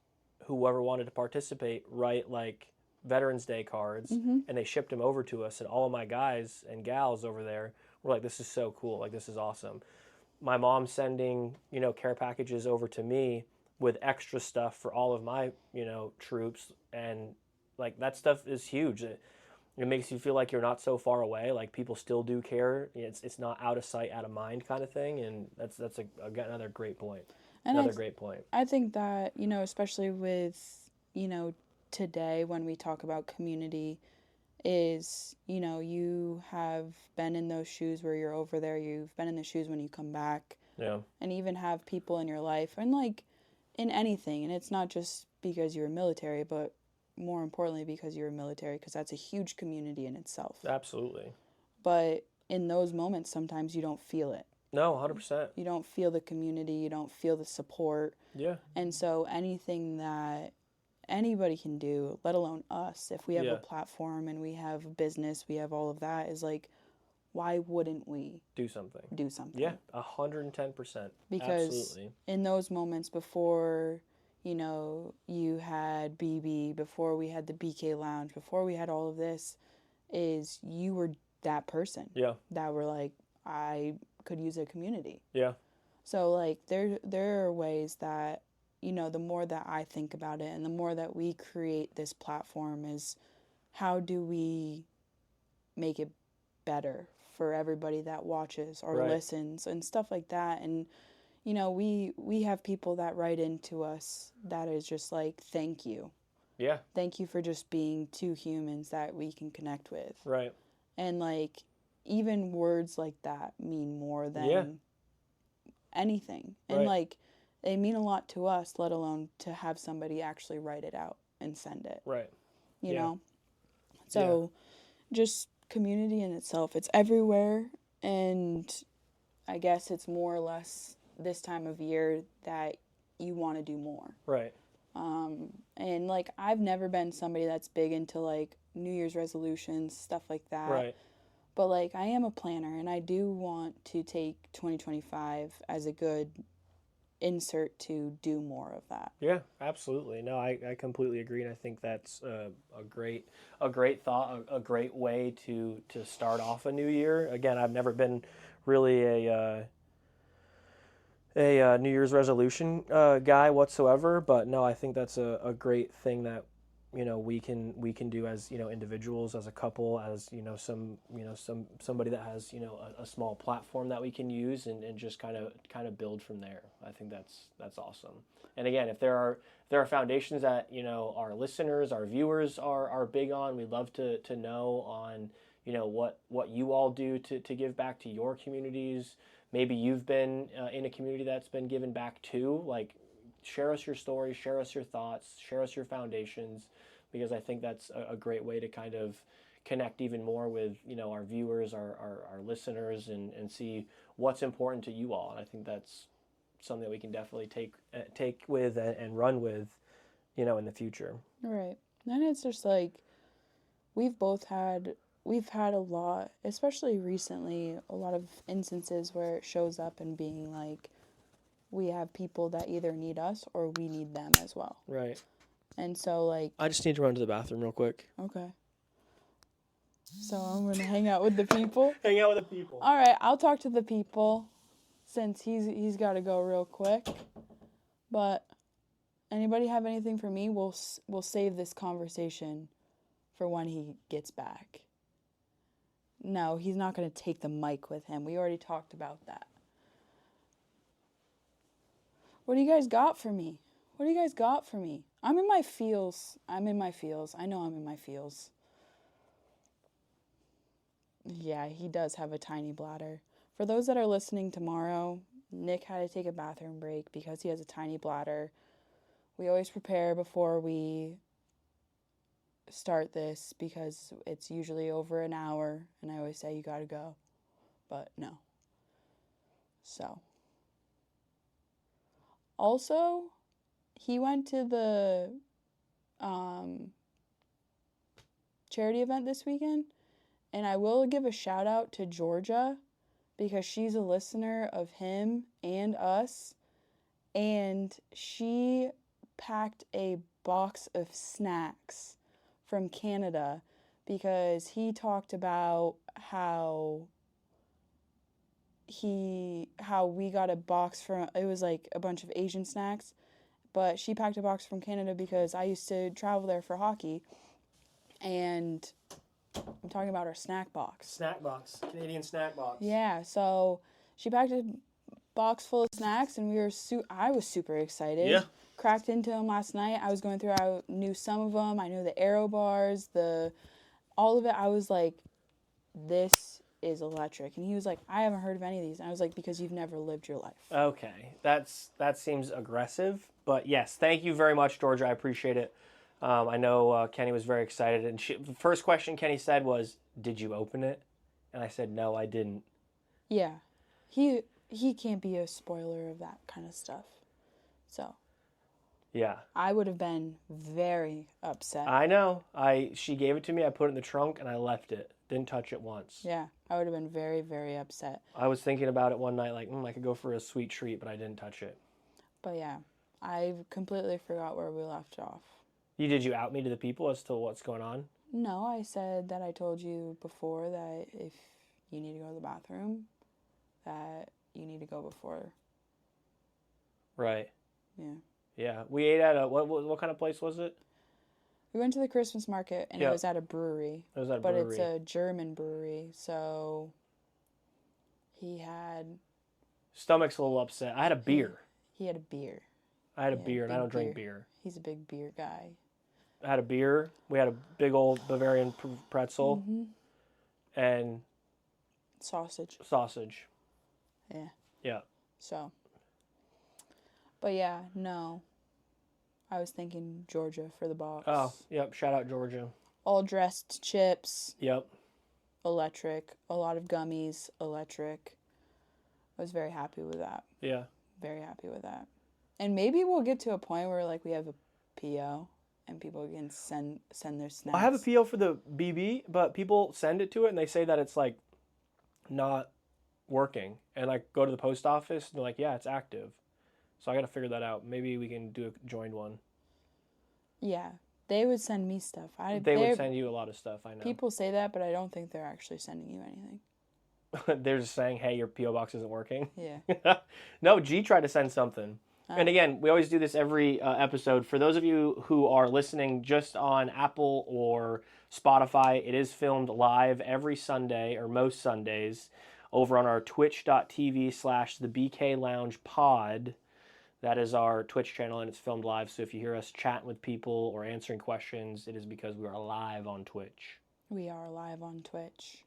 whoever wanted to participate, write like Veterans Day cards, and they shipped them over to us. And all of my guys and gals over there were like, this is so cool. Like, this is awesome. My mom sending, care packages over to me with extra stuff for all of my, troops. And like, that stuff is huge. It makes you feel like you're not so far away. Like, people still do care. It's not out of sight, out of mind kind of thing. And that's another great point. And another great point. I think that, especially with, today when we talk about community is, you know, you have been in those shoes where you're over there, you've been in the shoes when you come back, Yeah. and even have people in your life, and like in anything, and it's not just because you're military, but more importantly because you're military, because that's a huge community in itself. Absolutely. But in those moments, sometimes you don't feel it. No, 100%. You don't feel the community, you don't feel the support. Yeah. And so anything that anybody can do, let alone us, if we have a platform and we have a business, we have all of that, is like, why wouldn't we do something? Yeah, 110%. Because Absolutely. in those moments before, you know, you had BB, before we had the BK Lounge, before we had all of this, is you were that person. Yeah. That were like, I could use a community. Yeah. So like there are ways that, you know, the more that I think about it and the more that we create this platform is how do we make it better for everybody that watches or listens and stuff like that. And, you know, we have people that write into us that is just like, thank you. Yeah. Thank you for just being two humans that we can connect with. Right. And like, even words like that mean more than anything. And like, they mean a lot to us, let alone to have somebody actually write it out and send it. Right. You know? So just community in itself, it's everywhere. And I guess it's more or less this time of year that you want to do more. Right. And like, I've never been somebody that's big into like New Year's resolutions, stuff like that. Right. But like, I am a planner and I do want to take 2025 as a good insert to do more of that. Yeah, absolutely. No, I completely agree, and I think that's a great thought, a great way to start off a new year. Again, I've never been really a New Year's resolution guy whatsoever, but no, I think that's a great thing that, you know, we can do as, you know, individuals, as a couple, as, you know, somebody that has, you know, a small platform that we can use and just kind of build from there. I think that's awesome. And again, if there are foundations that, you know, our listeners, our viewers are big on, we'd love to know on, you know, what you all do to give back to your communities. Maybe you've been in a community that's been given back to. Like, share us your story, share us your thoughts, share us your foundations, because I think that's a great way to kind of connect even more with, you know, our viewers, our listeners, and see what's important to you all. And I think that's something that we can definitely take with and run with, you know, in the future. Right. And it's just like, we've had a lot, especially recently, a lot of instances where it shows up and being like, we have people that either need us or we need them as well. Right. And so, like... I just need to run to the bathroom real quick. Okay. So I'm going to hang out with the people? Hang out with the people. All right, I'll talk to the people since he's got to go real quick. But anybody have anything for me? We'll save this conversation for when he gets back. No, he's not going to take the mic with him. We already talked about that. What do you guys got for me? I'm in my feels. I know I'm in my feels. Yeah, he does have a tiny bladder. For those that are listening tomorrow, Nick had to take a bathroom break because he has a tiny bladder. We always prepare before we start this because it's usually over an hour, and I always say you gotta go, but no. So. Also, he went to the charity event this weekend, and I will give a shout out to Georgia because she's a listener of him and us, and she packed a box of snacks from Canada because he talked about how we got a box from, it was like a bunch of Asian snacks, but she packed a box from Canada because I used to travel there for hockey, and I'm talking about our snack box. Snack box. Canadian snack box. Yeah, so she packed a box full of snacks, and I was super excited. Yeah. cracked into them last night. I was going through, I knew some of them. I knew the Aero bars, all of it. I was like, this is electric. And he was like, I haven't heard of any of these. And I was like, because you've never lived your life. Okay, that seems aggressive, but yes, thank you very much, Georgia. I appreciate it. I know Kenny was very excited, and the first question Kenny said was, "Did you open it?" And I said, "No, I didn't." Yeah, he can't be a spoiler of that kind of stuff. So Yeah, I would have been very upset. I know. She gave it to me. I put it in the trunk, and I left it. Didn't touch it once. Yeah, I would have been very, very upset. I was thinking about it one night, like, I could go for a sweet treat, but I didn't touch it. But yeah, I completely forgot where we left off. Did you out me to the people as to what's going on? No, I said that I told you before that if you need to go to the bathroom, that you need to go before. Right. Yeah. Yeah. We ate at what kind of place was it? We went to the Christmas market, and Yep. It was at a brewery. It was at a But brewery. it's a German brewery, so he had Stomach's a little upset. I had a beer. he had a beer. I had a Yeah, beer, and I big don't drink beer. beer. He's a big beer guy. I had a beer. We had a big old Bavarian pretzel Mm-hmm. and Sausage. sausage. Yeah. Yeah. So. But yeah, no. I was thinking Georgia for the box. Oh, yep. Shout out Georgia. All dressed chips, Yep. electric. A lot of gummies, electric. I was very happy with that. Yeah. Very happy with that. And maybe we'll get to a point where like we have a PO and people can send their snacks. I have a PO for the BB, but people send it to it and they say that it's like not working. And I go to the post office and they're like, yeah, it's active. So I got to figure that out. Maybe we can do a joined one. Yeah, they would send me stuff. They would send you a lot of stuff, I know. People say that, but I don't think they're actually sending you anything. They're just saying, hey, your PO box isn't working. Yeah. No, G tried to send something. And again, we always do this every episode. For those of you who are listening just on Apple or Spotify, it is filmed live every Sunday or most Sundays over on our twitch.tv/the BK Lounge Pod. That is our Twitch channel, and it's filmed live. So if you hear us chatting with people or answering questions, it is because we are live on Twitch. We are live on Twitch.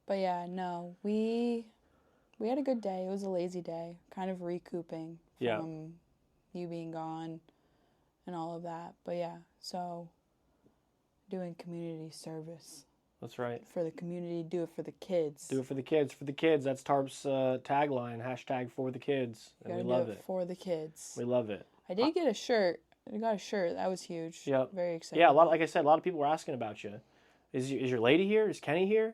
But yeah, no, we had a good day. It was a lazy day, kind of recouping Yeah. from you being gone and all of that. But yeah, so doing community service That's right. for the community, do it for the kids. Do it for the kids. For the kids. That's Tarp's tagline. # for the kids. And we Gotta love do it. for the kids. We love it. I did get a shirt. I got a shirt. That was huge. Yep. Very exciting. Yeah, like I said, a lot of people were asking about you. Is your lady here? Is Kenny here?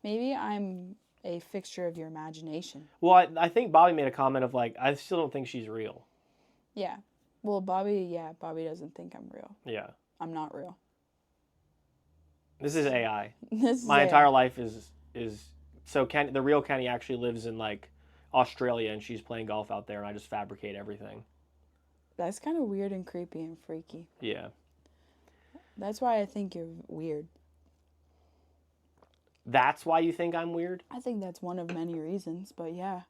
Maybe I'm a fixture of your imagination. Well, I think Bobby made a comment of like, I still don't think she's real. Yeah. Well, Bobby doesn't think I'm real. Yeah. I'm not real. This is AI. This is My it. entire life is so Kenny, the real Kenny actually lives in like Australia and she's playing golf out there and I just fabricate everything. That's kind of weird and creepy and freaky. Yeah. That's why I think you're weird. That's why you think I'm weird? I think that's one of many reasons, but yeah.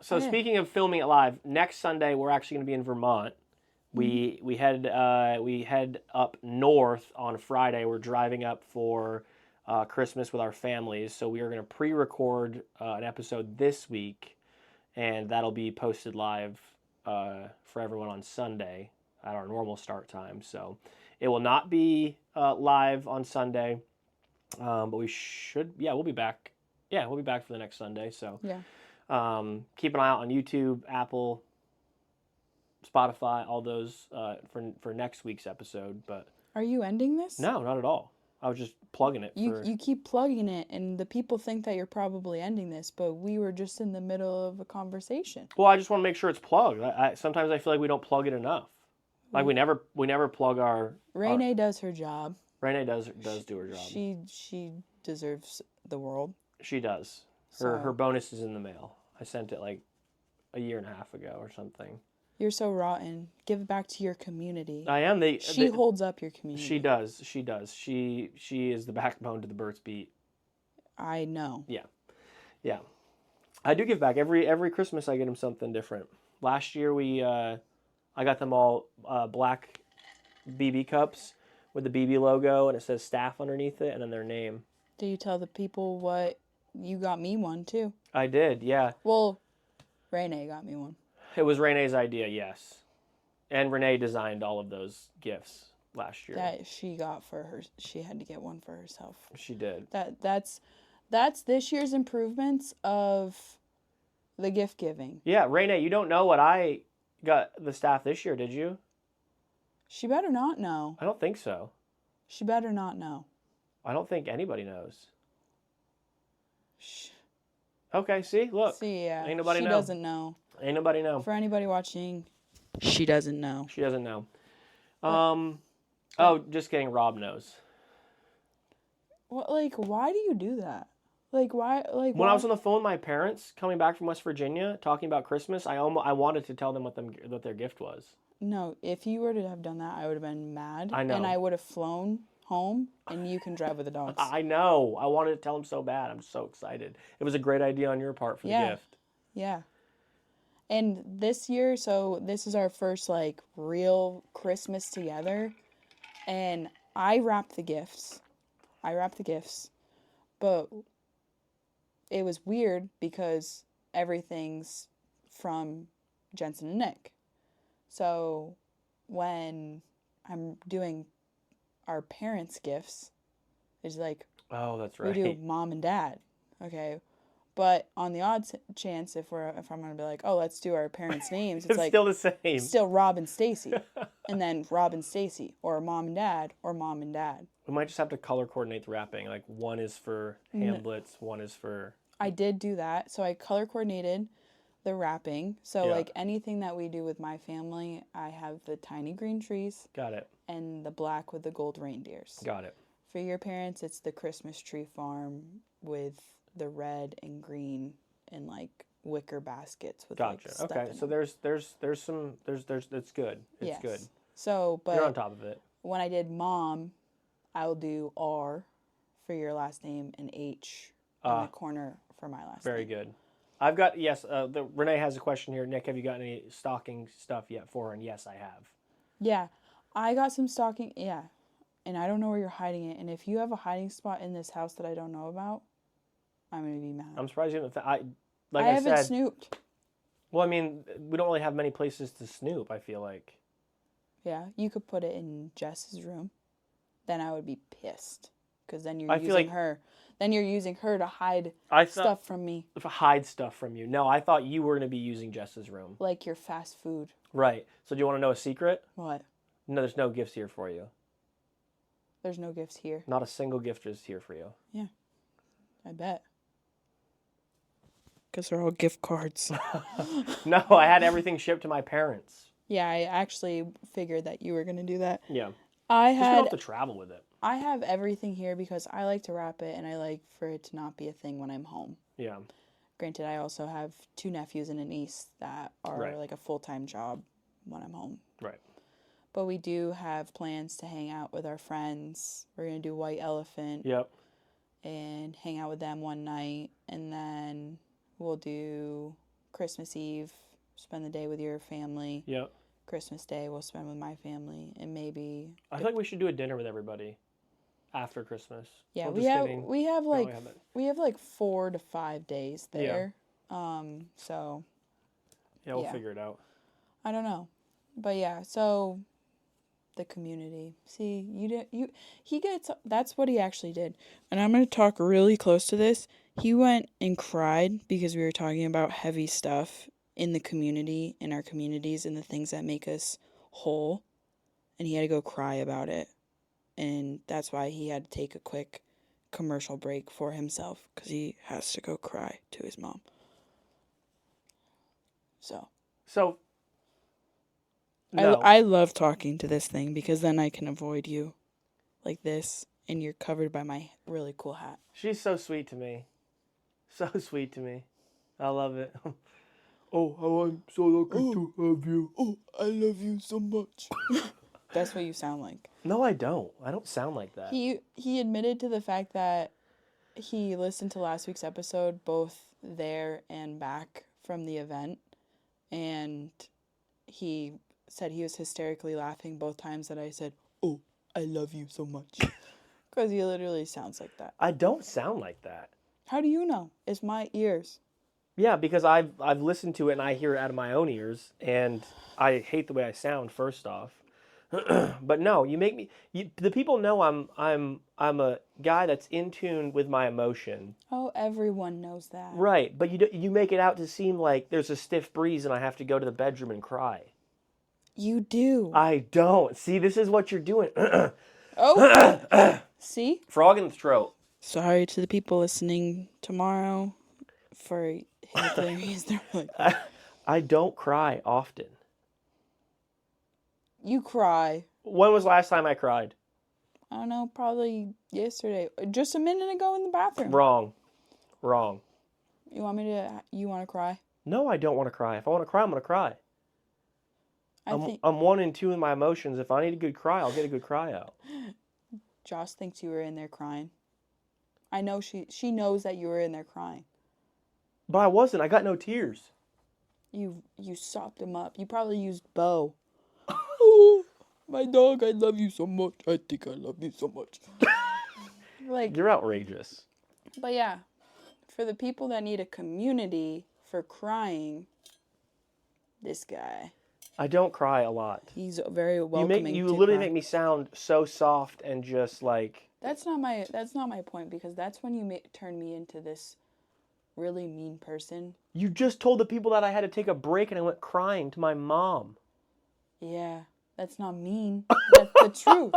So Yeah. speaking of filming it live, next Sunday we're actually going to be in Vermont. We head up north on Friday. We're driving up for Christmas with our families. So we are going to pre-record an episode this week, and that'll be posted live for everyone on Sunday at our normal start time. So it will not be live on Sunday, but we should. Yeah, we'll be back. Yeah, we'll be back for the next Sunday. So Yeah. keep an eye out on YouTube, Apple, Spotify, all those for next week's episode. But Are you ending this? no, not at all. I was just plugging it. You keep plugging it, and the people think that you're probably ending this, but we were just in the middle of a conversation. Well, I just want to make sure it's plugged. Sometimes I feel like we don't plug it enough. Like we never plug our. Renee does her job. Renee does do her job. She deserves the world. She does. Her bonus is in the mail. I sent it like a year and a half ago or something. You're so rotten. Give it back to your community. I am. She holds up your community. She does. She does. She is the backbone to the Burt's Beat. I know. Yeah. I do give back every Christmas. I get him something different. Last year I got them all black BB cups with the BB logo and it says staff underneath it and then their name. Did you tell the people what you got me one too? I did, yeah. Well, Renee got me one. It was Renee's idea, yes. And Renee designed all of those gifts last year. That she got for her. She had to get one for herself. She did. That's this year's improvements of the gift giving. Yeah, Renee, you don't know what I got the staff this year, did you? She better not know. I don't think so. She better not know. I don't think anybody knows. Shh. Okay, see, look. See, yeah. Ain't nobody she know. doesn't know. Ain't nobody know. For anybody watching, she doesn't know. She doesn't know. Oh, just kidding. Rob knows. What? Like, why do you do that? Like, why? Like, When I was on the phone with my parents coming back from West Virginia talking about Christmas, I wanted to tell them what their gift was. No, if you were to have done that, I would have been mad. I know. And I would have flown home, and you can drive with the dogs. I know. I wanted to tell them so bad. I'm so excited. It was a great idea on your part for the gift. Yeah. And this year, so this is our first, like, real Christmas together. And I wrapped the gifts. But it was weird because everything's from Jensen and Nick. So when I'm doing our parents' gifts, it's like, Oh, that's right. we do mom and dad. Okay. But on the odd chance, if I'm going to be like, oh, let's do our parents' names, it's like still the same. still Rob and Stacy. And then Rob and Stacy, or mom and dad, or mom and dad. We might just have to color coordinate the wrapping. Like one is for Hamblets, one is for... I did do that. So I color coordinated the wrapping. So Yeah. like anything that we do with my family, I have the tiny green trees Got it. and the black with the gold reindeers. Got it. For your parents, it's the Christmas tree farm with the red and green and like wicker baskets with Gotcha. like stuff Okay. in So them. it's good. It's Yes. good. So, You're on but top of it. when I did mom, I'll do R for your last name and H in the corner for my last Very name. good. I've got, yes, Renee has a question here. Nick, have you got any stocking stuff yet for her? And yes, I have. Yeah, I got some stocking. Yeah, and I don't know where you're hiding it. And if you have a hiding spot in this house that I don't know about, I'm gonna be mad. I'm surprised you haven't, I haven't said, snooped. well, I mean, we don't really have many places to snoop, I feel like. Yeah, you could put it in Jess's room. Then I would be pissed because then you're I feel using like- her. Then you're using her to hide I thought, stuff from me, hide stuff from you. No, I thought you were going to be using Jess's room. like your fast food. Right. So do you want to know a secret? What? No, there's no gifts here for you. There's no gifts here. Not a single gift is here for you. I bet. Because they're all gift cards. No, I had everything shipped to my parents. Yeah, I actually figured that you were going to do that. Yeah. I Just don't had have to travel with it. I have everything here because I like to wrap it and I like for it to not be a thing when I'm home. Yeah. Granted, I also have 2 nephews and a niece that are Right. like a full-time job when I'm home. Right. But we do have plans to hang out with our friends. We're going to do White Elephant Yep. and hang out with them one night. And then we'll do Christmas Eve, spend the day with your family. Yep. Christmas Day we'll spend with my family. And maybe... I feel like we should do a dinner with everybody after Christmas. Yeah, I'm we just have kidding. we have No, like haven't. we have like 4 to 5 days Yeah. there. So Yeah, we'll yeah. figure it out. I don't know. But yeah, so the community. See, he gets that's what he actually did. And I'm going to talk really close to this. He went and cried because we were talking about heavy stuff in the community, in our communities, and the things that make us whole. And he had to go cry about it. And that's why he had to take a quick commercial break for himself, because he has to go cry to his mom. So No. I love talking to this thing because then I can avoid you like this, and you're covered by my really cool hat. She's so sweet to me. So sweet to me. I love it. Oh, how I'm so lucky to have you. Oh, I love you so much. That's what you sound like. No, I don't. I don't sound like that. He admitted to the fact that he listened to last week's episode both there and back from the event, and he said he was hysterically laughing both times that I said, "Oh, I love you so much." Because he literally sounds like that. I don't sound like that. How do you know? It's my ears. Yeah, because I've listened to it and I hear it out of my own ears, and I hate the way I sound. First off, but no, you make me. The people know I'm a guy that's in tune with my emotion. Oh, everyone knows that. Right, but you make it out to seem like there's a stiff breeze and I have to go to the bedroom and cry. You do. I don't. See, this is what you're doing. Oh, see? Frog in the throat. Sorry to the people listening tomorrow for his theories. They're like, I don't cry often. you cry. When was the last time I cried? I don't know, probably yesterday. Just a minute ago in the bathroom. Wrong. You want to cry? No, I don't want to cry. If I want to cry, I'm going to cry. I'm one and two in my emotions. If I need a good cry, I'll get a good cry out. Joss thinks you were in there crying. I know she knows that you were in there crying. But I wasn't. I got no tears. You sopped him up. You probably used Bo. Oh, my dog, I love you so much. I think I love you so much. Like, you're outrageous. But yeah, for the people that need a community for crying, this guy. I don't cry a lot. He's very welcoming. You literally make me sound so soft and just like. That's not my point, because that's when you turn me into this really mean person. You just told the people that I had to take a break and I went crying to my mom. Yeah, that's not mean. That's the truth.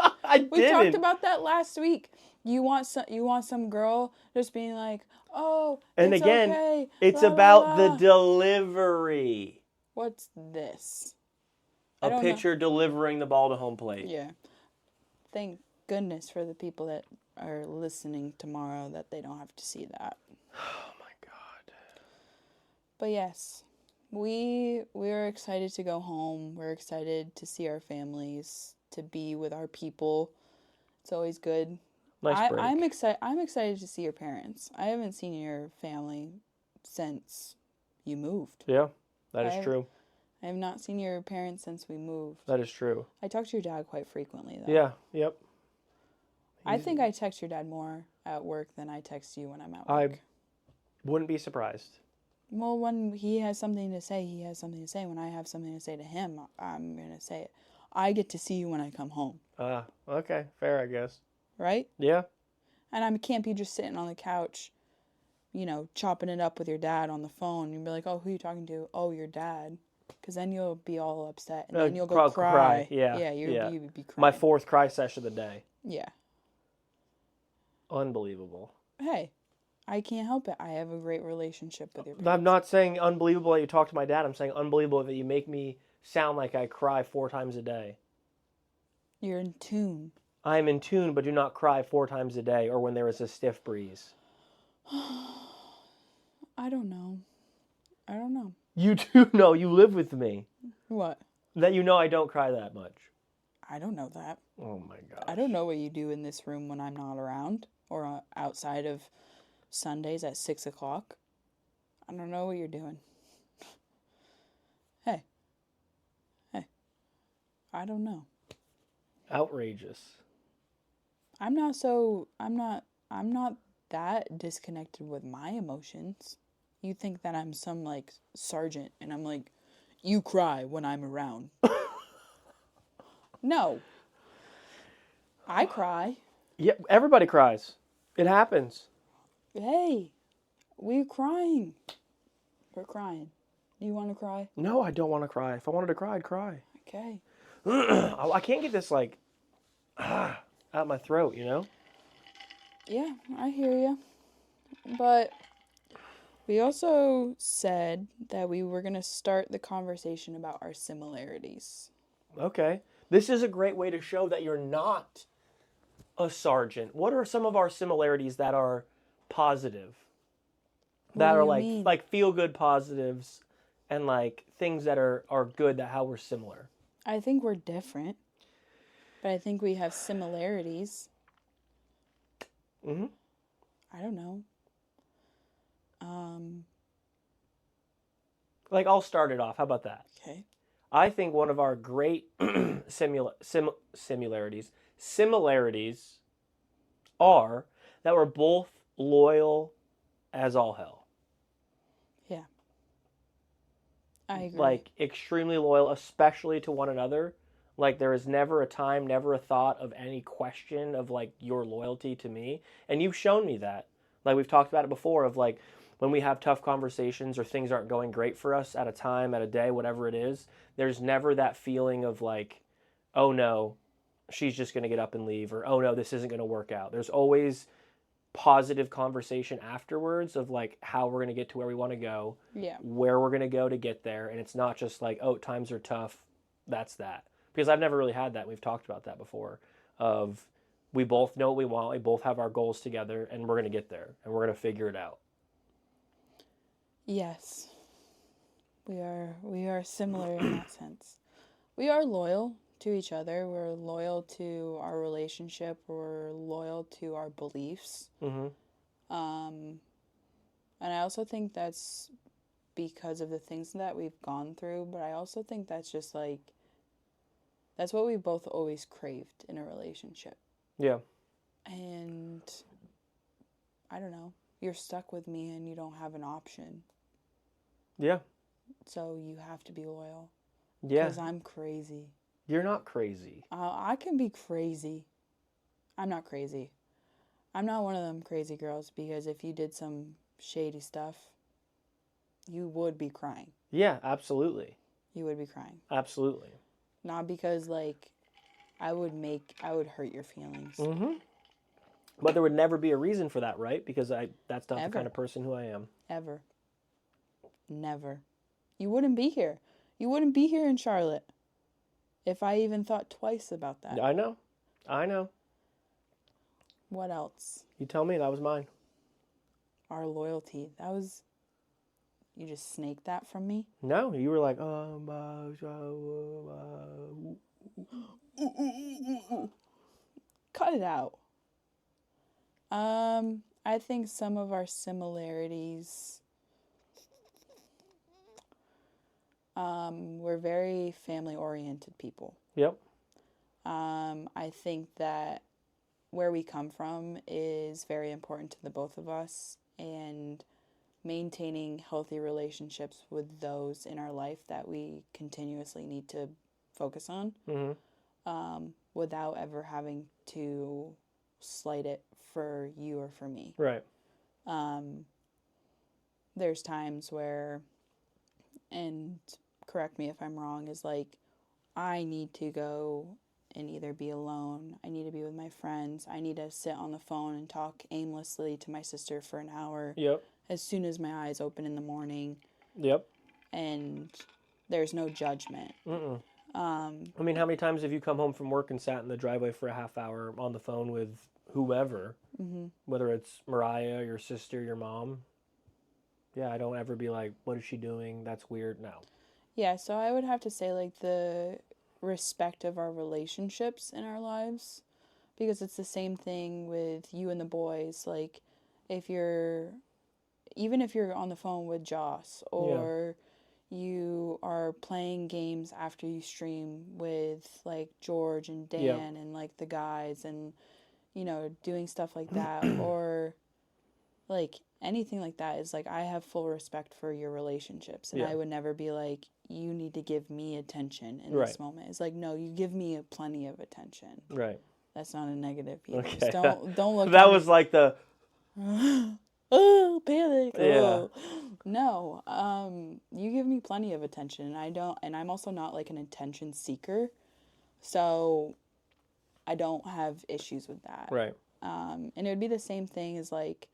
We talked about that last week. You want some girl just being like, "Oh, and it's again, okay. It's la, la, about la." the delivery. What's this? A pitcher delivering the ball to home plate. Yeah. Thank goodness for the people that are listening tomorrow that they don't have to see that. Oh my God. But yes, we're excited to go home. We're excited to see our families, to be with our people. It's always good. Nice break. I'm excited to see your parents. I haven't seen your family since you moved. Yeah, that is true. I have not seen your parents since we moved. That is true. I talk to your dad quite frequently, though. Yeah, yep. I think I text your dad more at work than I text you when I'm at work. I wouldn't be surprised. Well, when he has something to say, he has something to say. When I have something to say to him, I'm going to say it. I get to see you when I come home. Okay. Fair, I guess. Right? Yeah. And I can't be just sitting on the couch, chopping it up with your dad on the phone. You'd be like, oh, who are you talking to? Oh, your dad. Because then you'll be all upset. And then you'll go cry. Yeah. Yeah, you would be crying. My fourth cry session of the day. Yeah. Unbelievable. Hey, I can't help it. I have a great relationship with your parents. I'm not saying unbelievable that you talk to my dad. I'm saying unbelievable that you make me sound like I cry 4 times a day. You're in tune. I am in tune, but do not cry 4 times a day or when there is a stiff breeze. I don't know. You do know. You live with me. What? That you know I don't cry that much. I don't know that. Oh my God. I don't know what you do in this room when I'm not around or outside of Sundays at 6 o'clock. I don't know what you're doing. Hey. I don't know. Outrageous. I'm not that disconnected with my emotions. You think that I'm some sergeant and I'm like, you cry when I'm around. No. I cry. Yeah, everybody cries. It happens. Hey, we're crying. We're crying. Do you want to cry? No, I don't want to cry. If I wanted to cry, I'd cry. Okay. I can't get this out my throat, Yeah, I hear you. But we also said that we were going to start the conversation about our similarities. Okay. This is a great way to show that you're not a sergeant. What are some of our similarities that are positive? That are like feel good positives and things that are good, that how we're similar. I think we're different, but I think we have similarities. Mm-hmm. I don't know. Like, I'll start it off. How about that? Okay. I think one of our great similarities are that we're both loyal as all hell. Yeah. I agree. Like, extremely loyal, especially to one another. Like, there is never a time, never a thought of any question of, like, your loyalty to me. And you've shown me that. Like, we've talked about it before of, like, when we have tough conversations or things aren't going great for us at a time, at a day, whatever it is, there's never that feeling of, like, oh, no, she's just going to get up and leave, or, oh, no, this isn't going to work out. There's always positive conversation afterwards of, like, how we're going to get to where we want to go, Yeah. where we're going to go to get there. And it's not just like, oh, times are tough, that's that. Because I've never really had that. We've talked about that before. Of we both know what we want. We both have our goals together, and we're going to get there, and we're going to figure it out. Yes. We are similar in that sense. We are loyal to each other. We're loyal to our relationship. We're loyal to our beliefs. Mm-hmm. And I also think that's because of the things that we've gone through, but I also think that's just like, that's what we both always craved in a relationship. Yeah. And I don't know, you're stuck with me and you don't have an option. Yeah. So you have to be loyal. Yeah. Because I'm crazy. You're not crazy. I can be crazy. I'm not crazy. I'm not one of them crazy girls, because if you did some shady stuff, you would be crying. Yeah, absolutely. You would be crying. Absolutely. Not because, like, I would hurt your feelings. Mm-hmm. But there would never be a reason for that, right? Because that's not Ever. the kind of person who I am. Ever. Never. You wouldn't be here. You wouldn't be here in Charlotte if I even thought twice about that. I know. I know. What else? You tell me. That was mine. Our loyalty. That was... You just snaked that from me? No, you were like, Cut it out. I think some of our similarities... we're very family-oriented people. Yep. I think that where we come from is very important to the both of us, and maintaining healthy relationships with those in our life that we continuously need to focus on, without ever having to slight it for you or for me. Right. There's times where, and correct me if I'm wrong, is like, I need to go and either be alone, I need to be with my friends, I need to sit on the phone and talk aimlessly to my sister for an hour. Yep. As soon as my eyes open in the morning. Yep. And there's no judgment. Mm-mm. I mean, how many times have you come home from work and sat in the driveway for a half hour on the phone with whoever, whether it's Mariah, your sister, your mom? Yeah, I don't ever be like, what is she doing? That's weird. No. Yeah, so I would have to say, like, the respect of our relationships in our lives, because it's the same thing with you and the boys. Like, even if you're on the phone with Joss, or you are playing games after you stream with, like, George and Dan and, like, the guys, and, you know, doing stuff like that, or, like, anything like that, is, like, I have full respect for your relationships, and I would never be like, you need to give me attention in this moment. It's like, no, you give me plenty of attention. Right. That's not a negative either. Okay. Just don't look that was like the... oh, panic. Yeah. Oh. No, you give me plenty of attention, and I'm also not like an attention seeker, so I don't have issues with that. Right. And it would be the same thing as, like,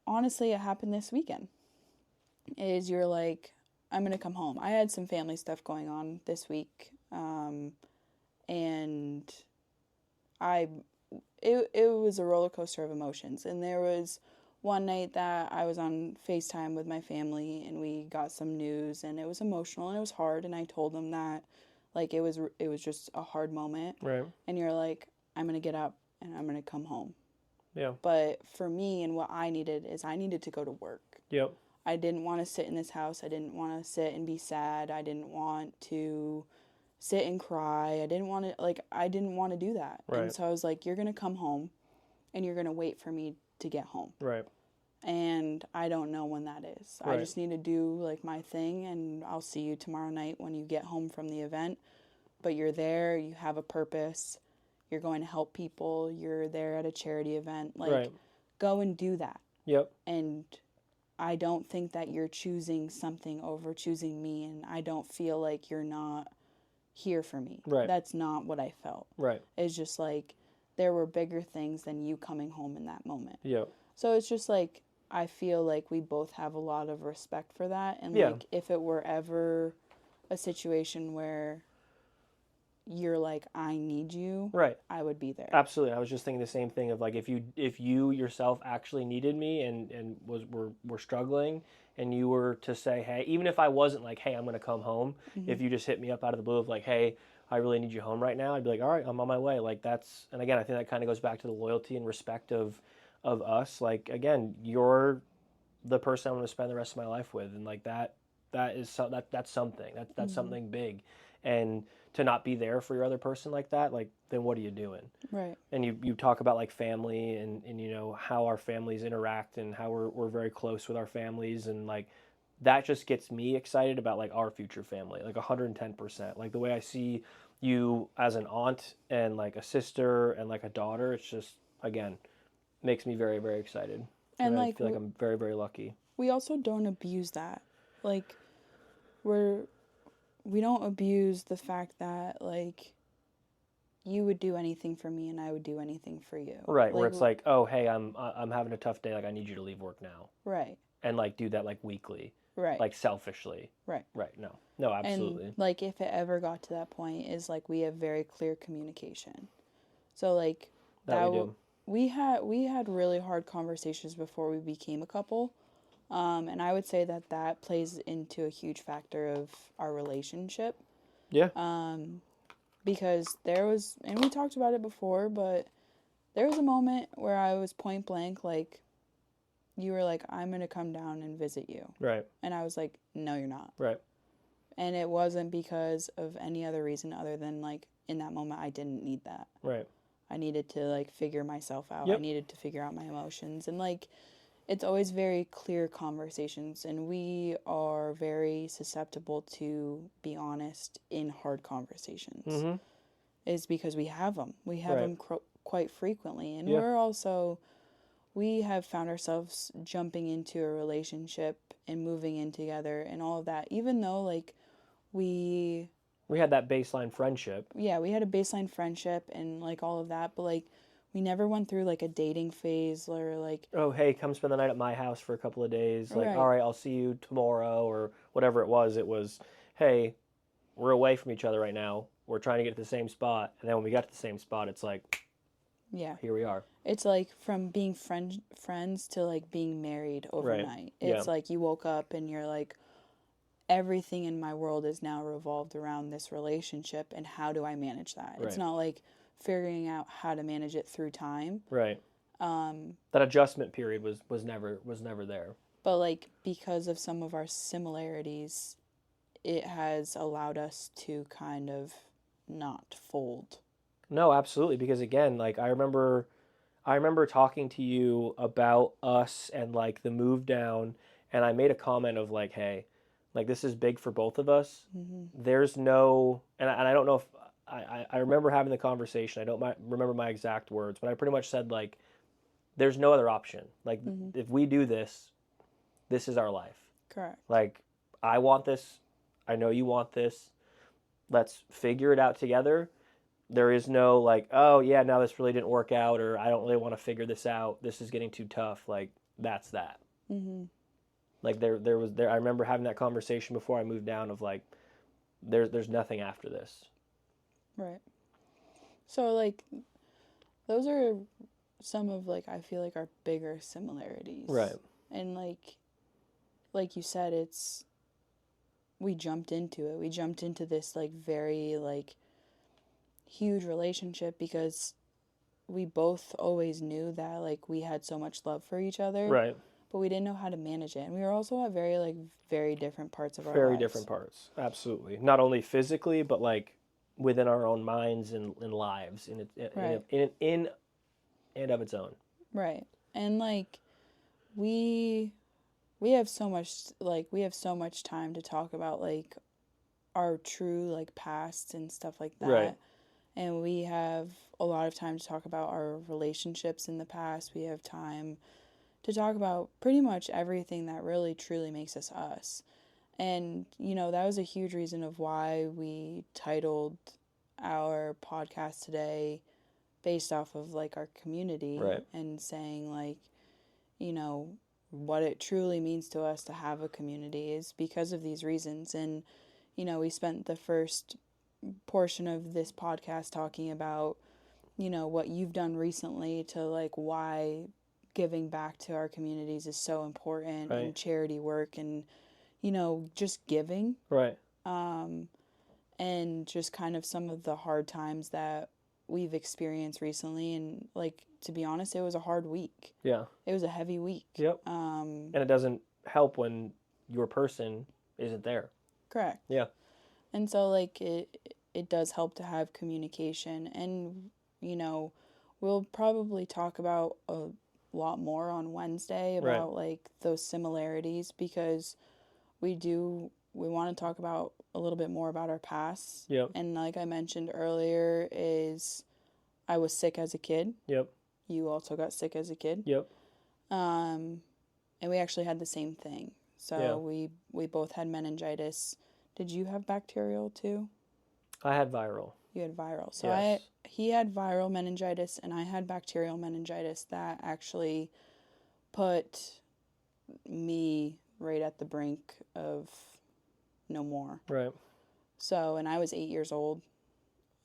honestly, it happened this weekend. Is you're like, I'm going to come home. I had some family stuff going on this week, and it was a roller coaster of emotions. And there was one night that I was on FaceTime with my family, and we got some news, and it was emotional, and it was hard, and I told them that, like, it was just a hard moment. Right. And you're like, I'm going to get up, and I'm going to come home. Yeah. But for me, and what I needed to go to work. Yep. I didn't want to sit in this house. I didn't want to sit and be sad. I didn't want to sit and cry. I didn't want to do that. Right. And so I was like, you're going to come home and you're going to wait for me to get home. Right. And I don't know when that is. Right. I just need to do like my thing, and I'll see you tomorrow night when you get home from the event. But you're there, you have a purpose, you're going to help people, you're there at a charity event. Like, Right. go and do that. Yep. And I don't think that you're choosing something over choosing me, and I don't feel like you're not here for me. Right. That's not what I felt. Right. It's just like there were bigger things than you coming home in that moment. Yep. So it's just like I feel like we both have a lot of respect for that, and Yeah. like if it were ever a situation where you're like, I need you, Right. I would be there. Absolutely. I was just thinking the same thing of like if you yourself actually needed me and were struggling, and you were to say, hey, even if I wasn't like, hey, I'm gonna come home, if you just hit me up out of the blue of like, hey, I really need you home right now, I'd be like, all right, I'm on my way. Like that's, and again, I think that kind of goes back to the loyalty and respect of us. Like again, you're the person I'm gonna spend the rest of my life with, and like that's something. That's something big. And to not be there for your other person like that, like, then what are you doing? Right. And you talk about like family and you know how our families interact and how we're very close with our families, and like that just gets me excited about like our future family, like 110%. Like the way I see you as an aunt and like a sister and like a daughter, it's just again makes me very, very excited. And I like feel like I'm very, very lucky. we also don't abuse that. Like we don't abuse the fact that like you would do anything for me and I would do anything for you. Right, where it's like, oh, hey, I'm having a tough day, like I need you to leave work now. Right. And like do that like weekly. Right. Like selfishly. Right. Right. No, absolutely. And like if it ever got to that point, is like we have very clear communication. So like that we do. we had really hard conversations before we became a couple. And I would say that plays into a huge factor of our relationship. Yeah. Because there was, and we talked about it before, but there was a moment where I was point blank, like, you were like, I'm going to come down and visit you. Right. And I was like, no, you're not. Right. And it wasn't because of any other reason other than, like, in that moment, I didn't need that. Right. I needed to, like, figure myself out. Yep. I needed to figure out my emotions. And, like, it's always very clear conversations. And we are very susceptible to be honest in hard conversations. Mm-hmm. Is because we have them. We have Right. them quite frequently. And Yeah. we're also, we have found ourselves jumping into a relationship and moving in together and all of that. Even though, like, we had that baseline friendship. yeah, we had a baseline friendship and, like, all of that. But, like, we never went through, like, a dating phase or, like... Oh, hey, come spend the night at my house for a couple of days. Like, Right. all right, I'll see you tomorrow or whatever it was. It was, hey, we're away from each other right now. We're trying to get to the same spot. And then when we got to the same spot, it's like, Yeah. here we are. It's, like, from being friends to, like, being married overnight. Yeah. It's, like, you woke up and you're, like... everything in my world is now revolved around this relationship, and how do I manage that? Right. It's not like figuring out how to manage it through time. Right. That adjustment period was never there. But, like, because of some of our similarities, it has allowed us to kind of not fold. No, absolutely. Because again, like I remember talking to you about us and like the move down, and I made a comment of like, hey, like this is big for both of us. Mm-hmm. There's no, and I don't know if I remember having the conversation. I don't remember my exact words, but I pretty much said like, there's no other option. Like if we do this, this is our life. Correct. Like I want this. I know you want this. Let's figure it out together. There is no like, oh yeah, now this really didn't work out, or I don't really want to figure this out. This is getting too tough. Like that's that. Mm-hmm. Like there I remember having that conversation before I moved down of like, there's nothing after this. Right. So, like, those are some of, like, I feel like our bigger similarities. Right. And, like you said, we jumped into it. We jumped into this, like, very, like, huge relationship because we both always knew that, like, we had so much love for each other. Right. but we didn't know how to manage it. And we were also at very different parts of our Very lives. different parts. Absolutely. Not only physically, but like within our own minds and lives Right. in and of its own. Right. And like we have so much time to talk about like our true like past and stuff like that. Right. And we have a lot of time to talk about our relationships in the past. We have time to talk about pretty much everything that really truly makes us us. And, you know, that was a huge reason of why we titled our podcast today based off of like our community. Right. And saying like, you know, what it truly means to us to have a community is because of these reasons. And, you know, we spent the first portion of this podcast talking about, you know, what you've done recently to like why giving back to our communities is so important, Right. and charity work and, you know, just giving. Right. And just kind of some of the hard times that we've experienced recently. And like, to be honest, it was a hard week. Yeah. It was a heavy week. Yep. And it doesn't help when your person isn't there. Correct. Yeah. And so like it does help to have communication. And, you know, we'll probably talk about a lot more on Wednesday about like those similarities, because we want to talk about a little bit more about our past. Yep. And like I mentioned earlier, is I was sick as a kid. Yep. You also got sick as a kid. Yep. And we actually had the same thing. So we both had meningitis. Did you have bacterial too? I had viral. You had viral. So Yes. he had viral meningitis and I had bacterial meningitis that actually put me right at the brink of no more. Right. So, and I was 8 years old.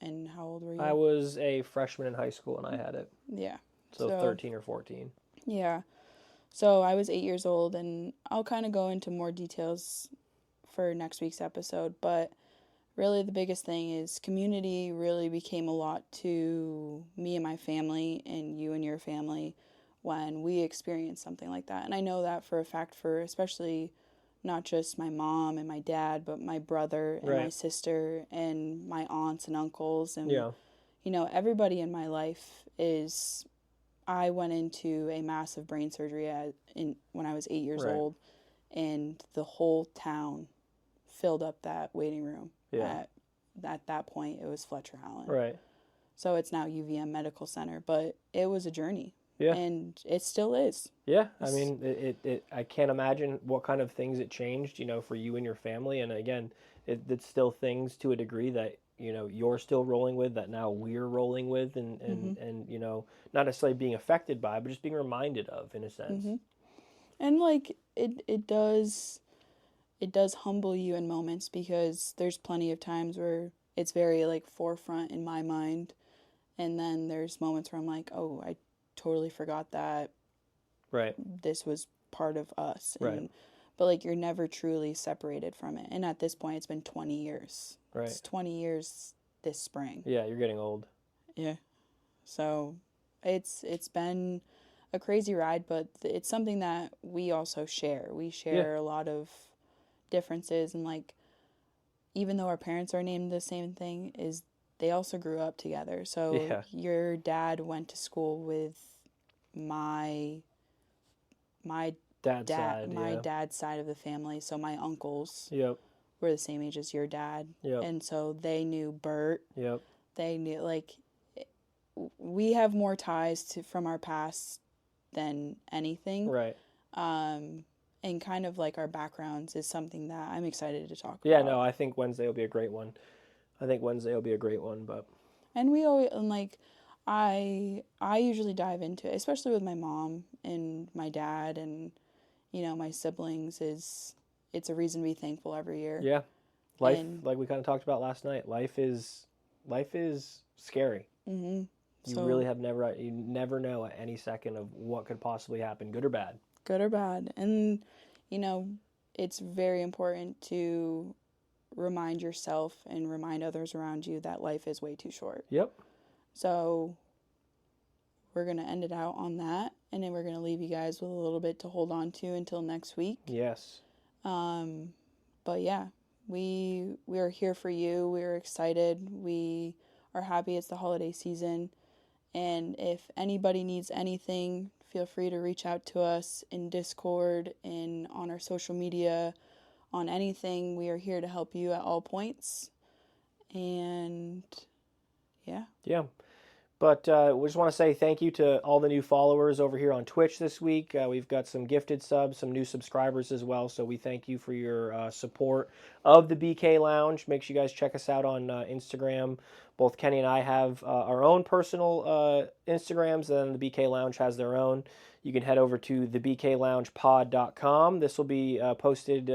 And how old were you? I was a freshman in high school and I had it. Yeah. So 13 or 14. Yeah. So I was 8 years old, and I'll kind of go into more details for next week's episode. But really the biggest thing is community really became a lot to me and my family and you and your family when we experienced something like that. And I know that for a fact, for especially not just my mom and my dad, but my brother and my sister and my aunts and uncles and, you know, everybody in my life is... I went into a massive brain surgery when I was 8 years old, and the whole town filled up that waiting room. Yeah. At that point, it was Fletcher Allen. Right. So it's now UVM Medical Center, but it was a journey. Yeah. And it still is. Yeah. I mean, I can't imagine what kind of things it changed, you know, for you and your family. And again, it's still things to a degree that, you know, you're still rolling with, that now we're rolling with, and you know, not necessarily being affected by, but just being reminded of, in a sense. Mm-hmm. And like it does humble you in moments, because there's plenty of times where it's very like forefront in my mind, and then there's moments where I'm like, oh, I totally forgot that this was part of us. And, but like, you're never truly separated from it. And at this point, it's been 20 years. Right. It's 20 years this spring. Yeah, you're getting old. Yeah. So it's been a crazy ride, but it's something that we also share. We share a lot of differences, and like, even though our parents are named the same thing, is they also grew up together. So your dad went to school with my dad's side of the family. So my uncles were the same age as your dad. And so they knew Bert. They knew, like, we have more ties from our past than anything. Right. And kind of like our backgrounds is something that I'm excited to talk about. Yeah, no, I think Wednesday will be a great one. But... And we always, and like, I usually dive into it, especially with my mom and my dad and, you know, my siblings. It's a reason to be thankful every year. Yeah. Life, like we kind of talked about last night, life is scary. Mm-hmm. You never know at any second of what could possibly happen, good or bad. Good or bad. And, you know, it's very important to remind yourself and remind others around you that life is way too short. Yep. So we're going to end it out on that. And then we're going to leave you guys with a little bit to hold on to until next week. Yes. But yeah, we are here for you. We're excited. We are happy it's the holiday season. And if anybody needs anything, feel free to reach out to us in Discord and on our social media, on anything. We are here to help you at all points. And yeah. Yeah. But we just want to say thank you to all the new followers over here on Twitch this week. We've got some gifted subs, some new subscribers as well. So we thank you for your support of the BK Lounge. Make sure you guys check us out on Instagram. Both Kenny and I have our own personal Instagrams, and then the BK Lounge has their own. You can head over to thebkloungepod.com. This will be posted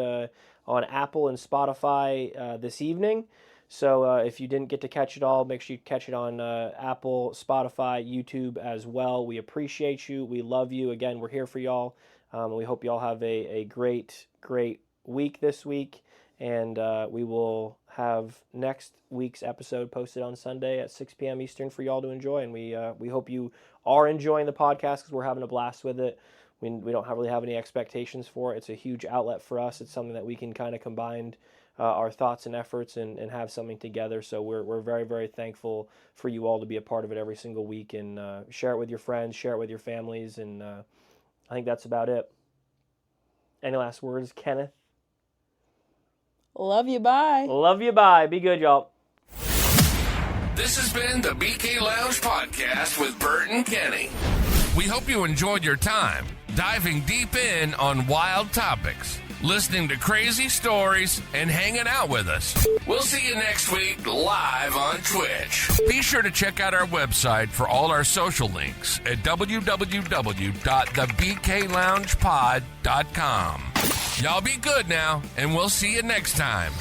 on Apple and Spotify this evening. So if you didn't get to catch it all, make sure you catch it on Apple, Spotify, YouTube as well. We appreciate you. We love you. Again, we're here for y'all. We hope y'all have a great, great week this week. And we will have next week's episode posted on Sunday at 6 p.m. Eastern for y'all to enjoy. And we hope you are enjoying the podcast because we're having a blast with it. We don't really have any expectations for it. It's a huge outlet for us. It's something that we can kind of combine our thoughts and efforts and have something together. So we're very, very thankful for you all to be a part of it every single week and share it with your friends, share it with your families. And I think that's about it. Any last words, Kenneth? Love you, bye. Love you, bye. Be good, y'all. This has been the BK Lounge Podcast with Bert and Kenny. We hope you enjoyed your time diving deep in on wild topics, listening to crazy stories, and hanging out with us. We'll see you next week live on Twitch. Be sure to check out our website for all our social links at www.thebkloungepod.com. Y'all be good now, and we'll see you next time.